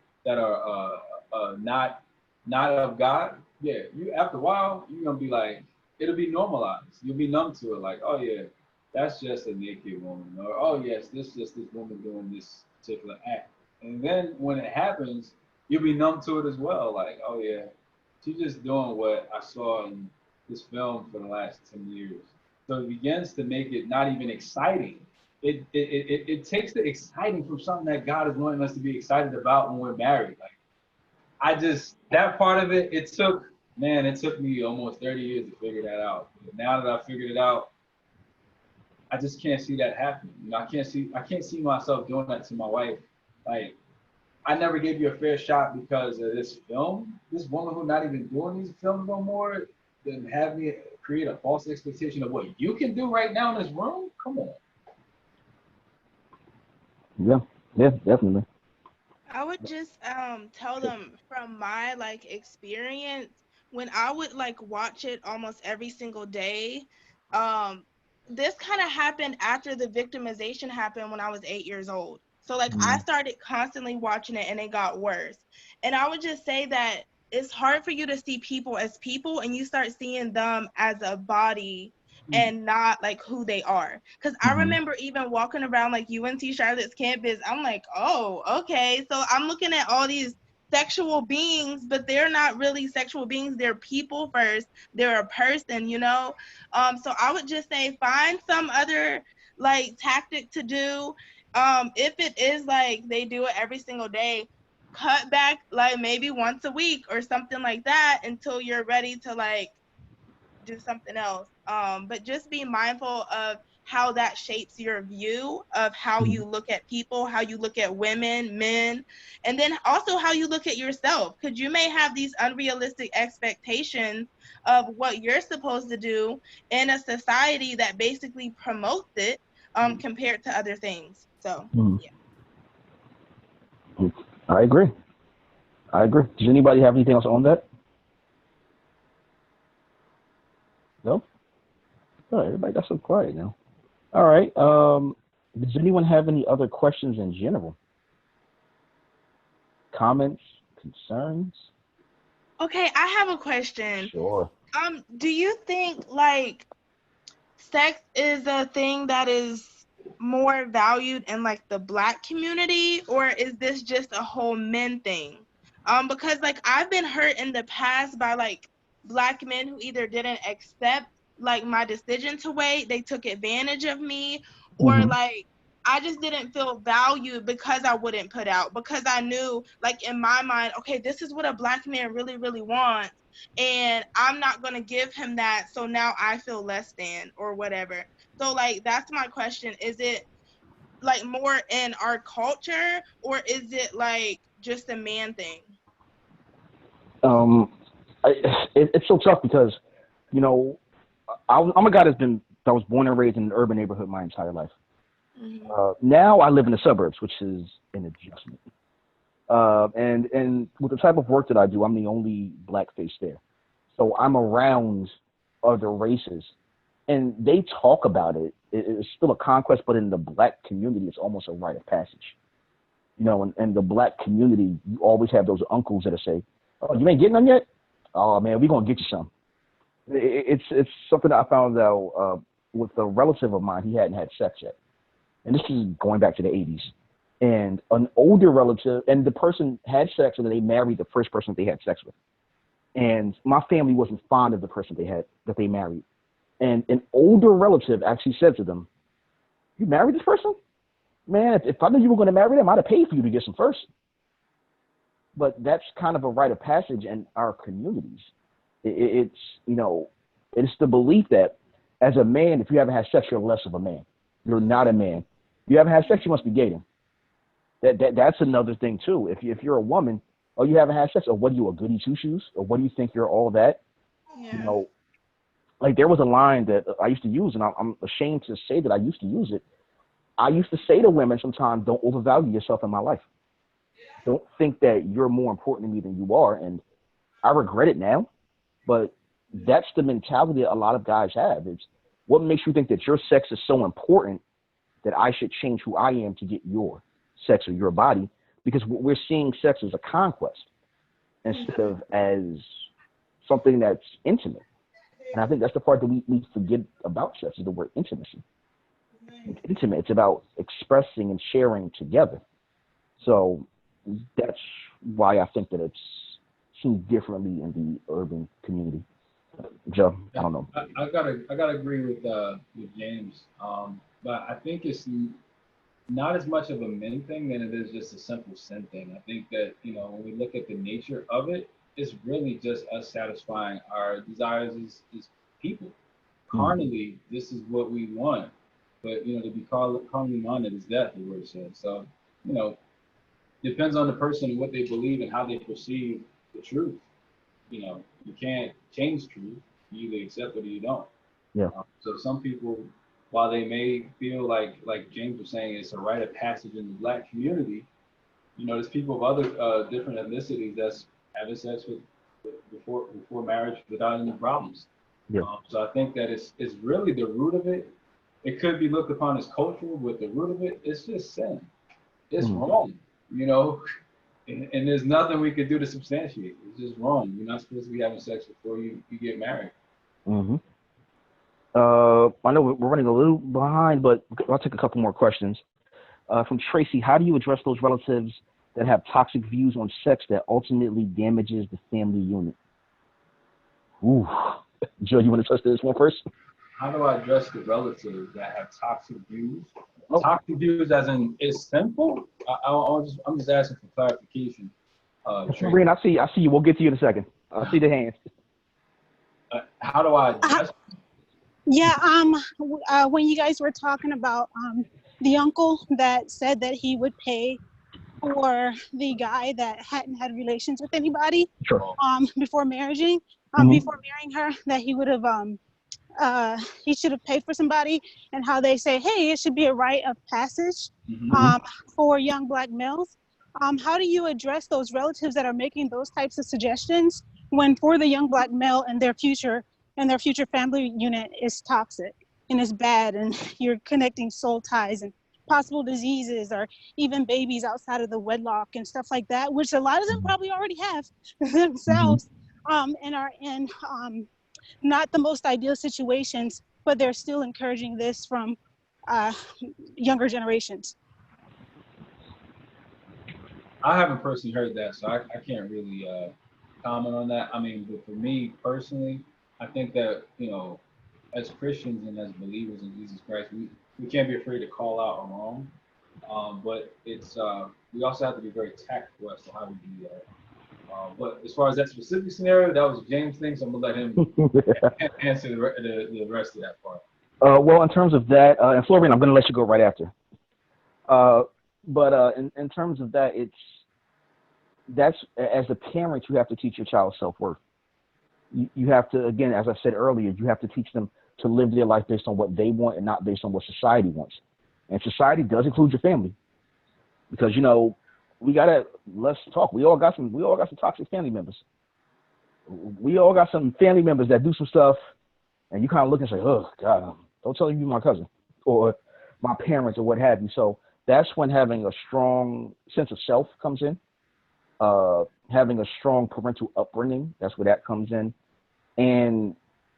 not of God, yeah, you after a while, you're going to be like, it'll be normalized. You'll be numb to it, like, oh yeah, that's just a naked woman, or oh yes, this is just this woman doing this particular act. And then when it happens, you'll be numb to it as well, like, oh yeah, she's just doing what I saw in this film for the last 10 years. So it begins to make it not even exciting. It takes the exciting from something that God is wanting us to be excited about when we're married. Like, that part of it, it took me almost 30 years to figure that out. But now that I figured it out, I just can't see that happening. You know, I can't see myself doing that to my wife. Like, I never gave you a fair shot because of this film. This woman who's not even doing these films no more, then have me create a false expectation of what you can do right now in this room? Come on. Yeah, definitely. I would just tell them from my like experience when I would like watch it almost every single day. Um, this kind of happened after the victimization happened when I was 8 years old. So like I started constantly watching it and it got worse. And I would just say that it's hard for you to see people as people and you start seeing them as a body and not like who they are. Because I remember even walking around like UNC Charlotte's campus, I'm like, oh, okay. So I'm looking at all these sexual beings, but they're not really sexual beings. They're people first. They're a person, you know? So I would just say find some other like tactic to do. If it is like they do it every single day, cut back like maybe once a week or something like that until you're ready to like do something else. But just be mindful of how that shapes your view of how you look at people, how you look at women, men, and then also how you look at yourself. Because you may have these unrealistic expectations of what you're supposed to do in a society that basically promotes it compared to other things. So, yeah. I agree. Does anybody have anything else on that? No? Oh, everybody got so quiet now. All right. Does anyone have any other questions in general? Comments? Concerns? Okay, I have a question. Sure. Do you think like sex is a thing that is more valued in like the Black community, or is this just a whole men thing? Because like I've been hurt in the past by like Black men who either didn't accept like my decision to wait, they took advantage of me, or like I just didn't feel valued because I wouldn't put out, because I knew like in my mind, okay, this is what a Black man really, really wants, and I'm not going to give him that, so now I feel less than or whatever. So like that's my question. Is it like more in our culture, or is it like just a man thing? Um, it's so tough because, you know, I'm a guy that was born and raised in an urban neighborhood my entire life. Now I live in the suburbs, which is an adjustment. And with the type of work that I do, I'm the only Black face there. So I'm around other races, and they talk about it. It's still a conquest, but in the Black community, it's almost a rite of passage. You know, in the Black community, you always have those uncles that say, "Oh, you ain't getting them yet? Oh man, we gonna get you some." It's something that I found out with a relative of mine. He hadn't had sex yet, and this is going back to the '80s. And an older relative, and the person had sex, and then they married the first person they had sex with. And my family wasn't fond of the person that they married. And an older relative actually said to them, "You married this person? Man, if I knew you were going to marry them, I'd have paid for you to get some first." But that's kind of a rite of passage in our communities. It's, you know, it's the belief that as a man, if you haven't had sex, you're less of a man. You're not a man. If you haven't had sex, you must be dating. That's another thing too. If you're a woman, oh, you haven't had sex, or what are you, a goody two shoes, or what do you think you're all that? Yeah. You know, like there was a line that I used to use, and I'm ashamed to say that I used to use it. I used to say to women sometimes, "Don't overvalue yourself in my life. Don't think that you're more important to me than you are." And I regret it now, but that's the mentality that a lot of guys have. It's what makes you think that your sex is so important that I should change who I am to get your sex or your body, because we're seeing sex as a conquest instead of as something that's intimate. And I think that's the part that we forget about sex is the word intimacy. It's intimate. It's about expressing and sharing together. So that's why I think that it's seen differently in the urban community. Joe, I don't know. I gotta agree with James. But I think it's not as much of a men thing than it is just a simple sin thing. I think that, you know, when we look at the nature of it, it's really just us satisfying our desires as people. Carnally, this is what we want. but to be calmly minded is death, the word says. So, depends on the person and what they believe and how they perceive the truth. You can't change truth. You either accept it or you don't. Yeah. So some people, while they may feel like James was saying, it's a rite of passage in the Black community. There's people of other different ethnicities that's having sex before marriage without any problems. Yeah. So I think that it's really the root of it. It could be looked upon as cultural, but the root of it is just sin. It's wrong, and there's nothing we could do to substantiate it. It's just wrong. You're not supposed to be having sex before you get married. Mm-hmm. I know we're running a little behind, but I'll take a couple more questions. From Tracy, how do you address those relatives that have toxic views on sex that ultimately damages the family unit? Ooh. Joe, you want to touch this one first? How do I address the relatives that have toxic views? Oh. Toxic views as in it's simple? I'm just asking for clarification. Marine, I see you. We'll get to you in a second. I see the hands. How do I address Yeah, when you guys were talking about the uncle that said that he would pay for the guy that hadn't had relations with anybody before marrying her, that he would have he should have paid for somebody, and how they say, hey, it should be a rite of passage for young Black males. How do you address those relatives that are making those types of suggestions when for the young Black male and their future family unit is toxic and is bad, and you're connecting soul ties and possible diseases or even babies outside of the wedlock and stuff like that, which a lot of them probably already have themselves, and are in not the most ideal situations, but they're still encouraging this from younger generations. I haven't personally heard that, so I can't really comment on that. I mean, but for me personally, I think that, as Christians and as believers in Jesus Christ, we can't be afraid to call out a wrong. But it's we also have to be very tactful as to how we do that. But as far as that specific scenario, that was James' thing, so I'm gonna let him answer the rest of that part. Well, in terms of that, and Florian, I'm gonna let you go right after. But in terms of that, that's as a parent, you have to teach your child self-worth. You have to, again, as I said earlier, you have to teach them to live their life based on what they want and not based on what society wants. And society does include your family, because let's talk. We all got some toxic family members. We all got some family members that do some stuff, and you kind of look and say, "Oh God, don't tell me you're my cousin or my parents or what have you." So that's when having a strong sense of self comes in. Having a strong parental upbringing, that's where that comes in, and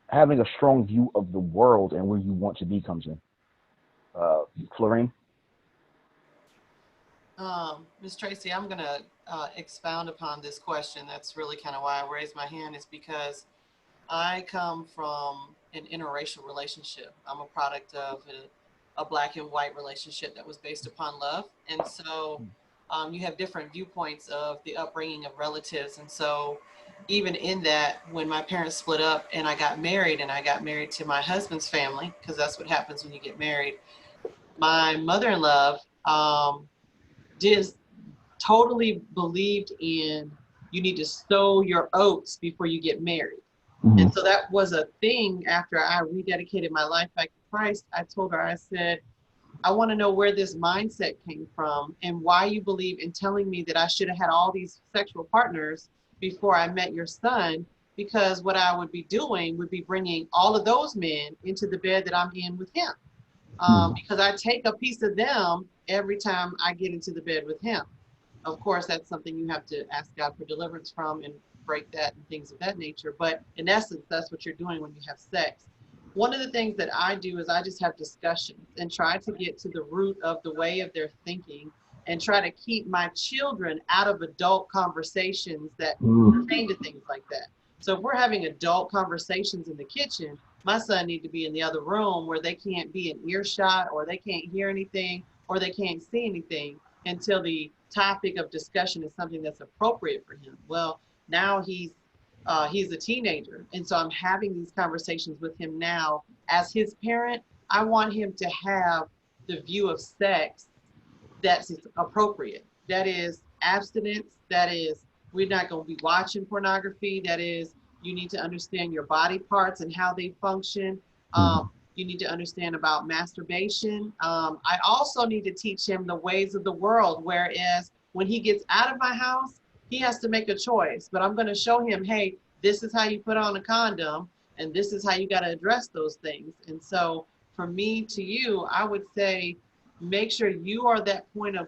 having a strong view of the world and where you want to be comes in. Florine? Ms. Tracy, I'm going to expound upon this question. That's really kind of why I raised my hand, is because I come from an interracial relationship. I'm a product of a Black and white relationship that was based upon love. And so you have different viewpoints of the upbringing of relatives. And so even in that, when my parents split up and I got married to my husband's family, because that's what happens when you get married, my mother-in-law just totally believed in, you need to sow your oats before you get married. And so that was a thing. After I rededicated my life back to Christ, I told her, I said, I want to know where this mindset came from and why you believe in telling me that I should have had all these sexual partners before I met your son, because what I would be doing would be bringing all of those men into the bed that I'm in with him. Because I take a piece of them every time I get into the bed with him. Of course, that's something you have to ask God for deliverance from and break that and things of that nature. But in essence, that's what you're doing when you have sex. One of the things that I do is I just have discussions and try to get to the root of the way of their thinking and try to keep my children out of adult conversations that pertain to things like that. So if we're having adult conversations in the kitchen, my son needs to be in the other room where they can't be in earshot, or they can't hear anything, or they can't see anything until the topic of discussion is something that's appropriate for him. Well, now he's a teenager, and so I'm having these conversations with him now as his parent. I want him to have the view of sex that's appropriate. That is abstinence. That is, we're not going to be watching pornography. That is, you need to understand your body parts and how they function. You need to understand about masturbation. I also need to teach him the ways of the world, whereas when he gets out of my house, he has to make a choice. But I'm going to show him, hey, this is how you put on a condom, and this is how you got to address those things. And so from me to you, I would say, make sure you are that point of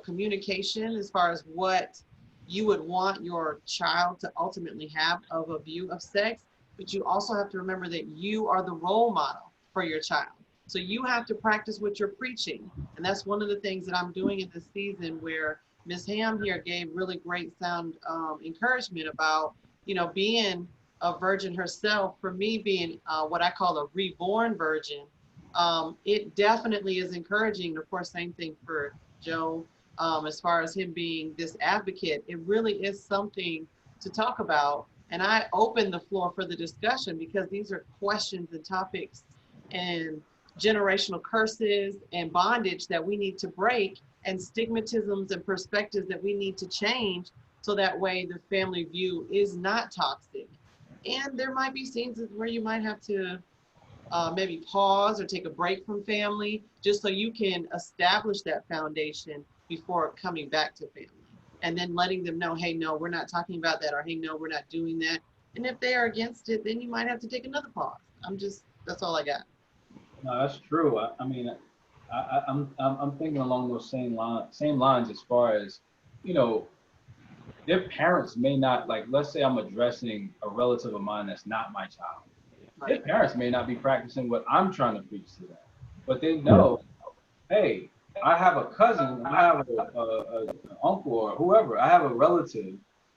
communication as far as what you would want your child to ultimately have of a view of sex. But you also have to remember that you are the role model for your child. So you have to practice what you're preaching. And that's one of the things that I'm doing in this season, where Ms. Ham here gave really great sound encouragement about, you know, being a virgin herself. For me, being what I call a reborn virgin, it definitely is encouraging. Of course, same thing for Joe, as far as him being this advocate. It really is something to talk about. And I open the floor for the discussion, because these are questions and topics and generational curses and bondage that we need to break, and stigmatisms and perspectives that we need to change, so that way the family view is not toxic. And there might be scenes where you might have to maybe pause or take a break from family, just so you can establish that foundation before coming back to family. And then letting them know, hey, no, we're not talking about that, or hey, no, we're not doing that. And if they are against it, then you might have to take another pause. That's all I got. No, that's true. I mean, I'm thinking along those same lines as far as, you know, their parents may not, like, let's say I'm addressing a relative of mine that's not my child. Right. Their parents may not be practicing what I'm trying to preach to them, but they know, hey, I have a cousin, I have an uncle or whoever, I have a relative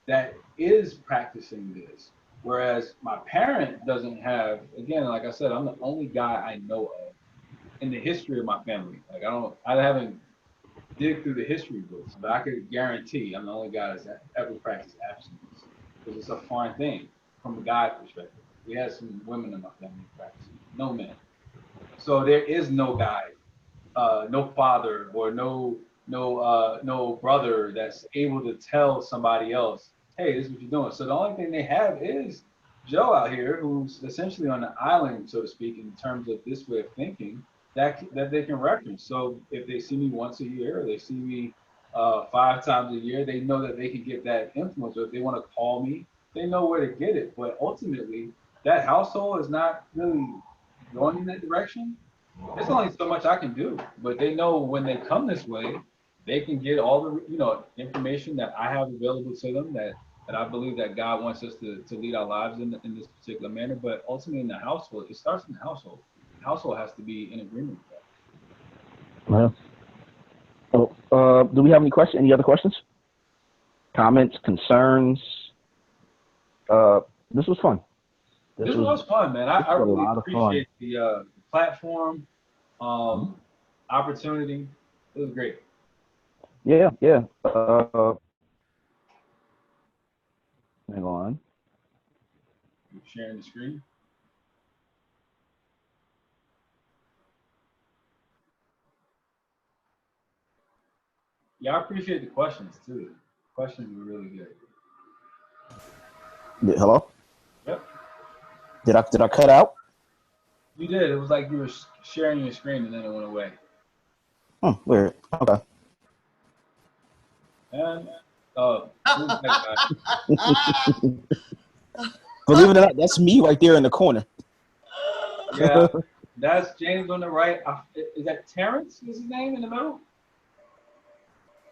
that is practicing this. Whereas my parent doesn't have, again, like I said, I'm the only guy I know of in the history of my family. Like I haven't dig through the history books, but I could guarantee I'm the only guy that's ever practiced abstinence, because it's a foreign thing from a guy perspective. We had some women in my family practicing, no men. So there is no guy, no father, or no brother that's able to tell somebody else, hey, this is what you're doing. So the only thing they have is Joe out here, who's essentially on the island, so to speak, in terms of this way of thinking, that they can reference. So if they see me once a year, or they see me 5 times a year, they know that they can get that influence. Or if they want to call me, they know where to get it. But ultimately, that household is not really going in that direction. There's only so much I can do. But they know when they come this way, they can get all the information that I have available to them, that I believe that God wants us to lead our lives in this particular manner. But ultimately in the household, it starts in the household. The household has to be in agreement with that. Well, do we have any questions? Any other questions? Comments, concerns? This was fun. This was fun, man. I really appreciate the platform, opportunity. It was great. Yeah. Hang on. You're sharing the screen. Yeah, I appreciate the questions too. Questions were really good. Hello? Yep. Did I cut out? You did. It was like you were sharing your screen and then it went away. Weird. Okay. And who's that guy? Believe it or not, that's me right there in the corner. Yeah, that's James on the right. Is that Terrence? Is his name in the middle?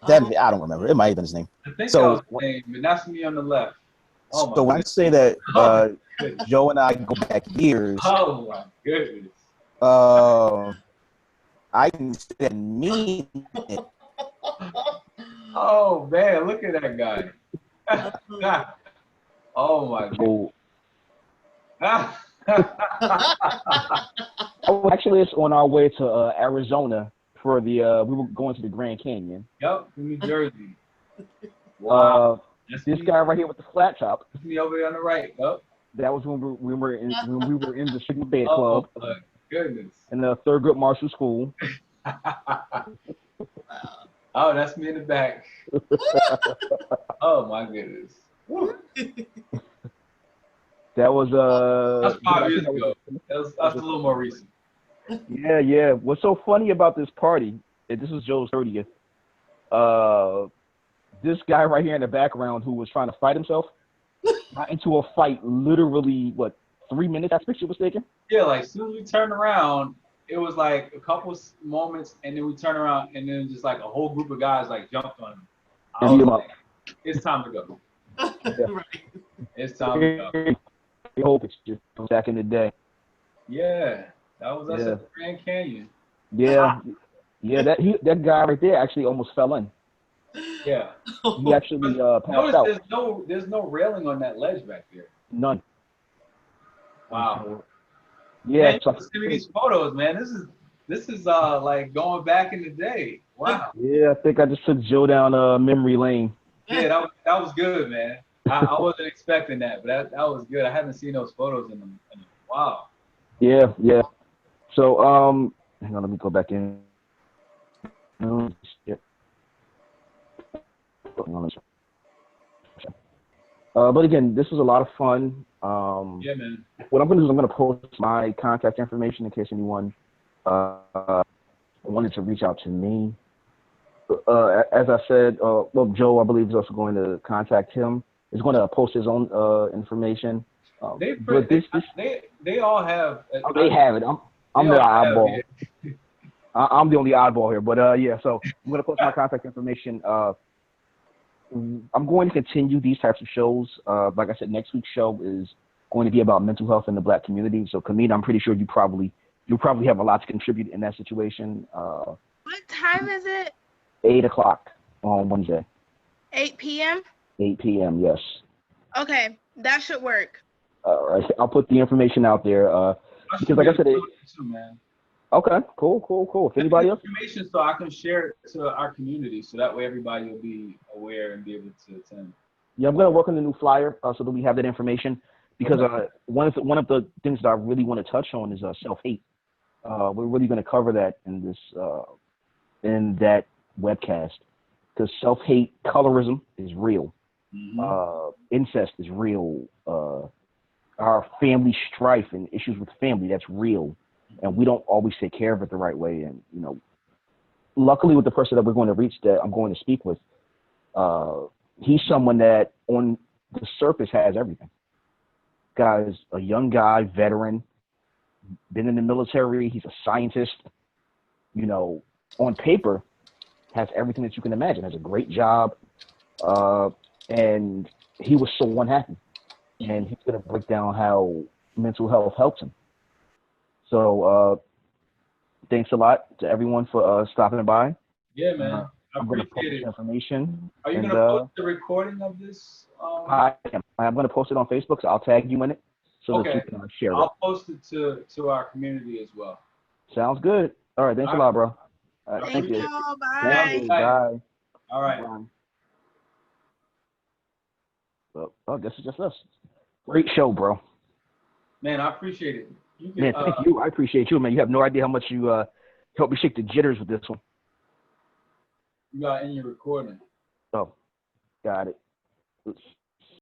That I don't remember. It might have been his name. I think that was his name, but that's me on the left. Oh, so when I say that Joe and I go back years. Oh my goodness. I can say that mean it. Oh man, look at that guy. Oh my god. Oh, actually, it's on our way to Arizona for the we were going to the Grand Canyon. Yep, New Jersey. Wow. This guy right here with the flat top. Me over there on the right. Yep. That was when we were in the Sigma Beta Club. goodness. in the Thurgood Marshall School. Oh, that's me in the back. Oh my goodness. That was That's 5 years ago. That's a little more recent. Yeah. What's so funny about this party? This was Joe's 30th. This guy right here in the background who was trying to fight himself got into a fight literally 3 minutes after the picture was taken? Yeah, like as soon as we turned around, it was like a couple moments, and then we turned around, and then just like a whole group of guys like jumped on him. I was like, it's time to go. Yeah. It's time to go. The whole picture back in the day. Yeah, that was us at the Grand Canyon. Yeah, that guy right there actually almost fell in. Yeah. He actually passed out. There's no railing on that ledge back there. None. Wow. Yeah. Man, send me these photos, man. This is like going back in the day. Wow. Yeah, I think I just took Joe down memory lane. Yeah, that was good, man. I wasn't expecting that, but that was good. I haven't seen those photos in a while. Yeah. So hang on, let me go back in. But again, this was a lot of fun. Yeah, man. What I'm going to do is I'm going to post my contact information in case anyone wanted to reach out to me. As I said, Joe, I believe, is also going to contact him. He's going to post his own information. They all have. They have it. I'm the oddball. I'm the only oddball here. But yeah, so I'm going to post my contact information. I'm going to continue these types of shows. Like I said, next week's show is going to be about mental health in the Black community. So, Kameen, I'm pretty sure you'll probably have a lot to contribute in that situation. What time is it? 8 o'clock on Wednesday. 8 p.m.? 8 p.m., yes. Okay, that should work. All right, I'll put the information out there. Because like I said, okay, cool. If anybody else? Information so I can share it to our community so that way everybody will be aware and be able to attend. Yeah, I'm going to work on the new flyer so that we have that information because one of the things that I really want to touch on is self-hate. We're really going to cover that in this in that webcast because self-hate, colorism is real. Mm-hmm. Incest is real. Our family strife and issues with family, that's real. And we don't always take care of it the right way. And, luckily with the person that we're going to reach that I'm going to speak with, he's someone that on the surface has everything. Guy's a young guy, veteran, been in the military. He's a scientist, on paper, has everything that you can imagine, has a great job. And he was so unhappy. And he's going to break down how mental health helps him. So thanks a lot to everyone for stopping by. Yeah, man. I I'm going to post appreciate it. Information. Are you going to post the recording of this? I am. I'm going to post it on Facebook, so I'll tag you in it so that you can share it. I'll post it to our community as well. Sounds good. All right. Thanks a lot, bro. All right, thank you. Bye. Thank you. Bye. All right. Well, I guess it's just us. Great show, bro. Man, I appreciate it. Man, thank you. I appreciate you, man. You have no idea how much you helped me shake the jitters with this one. You got in your recording. Oh, got it. Oops.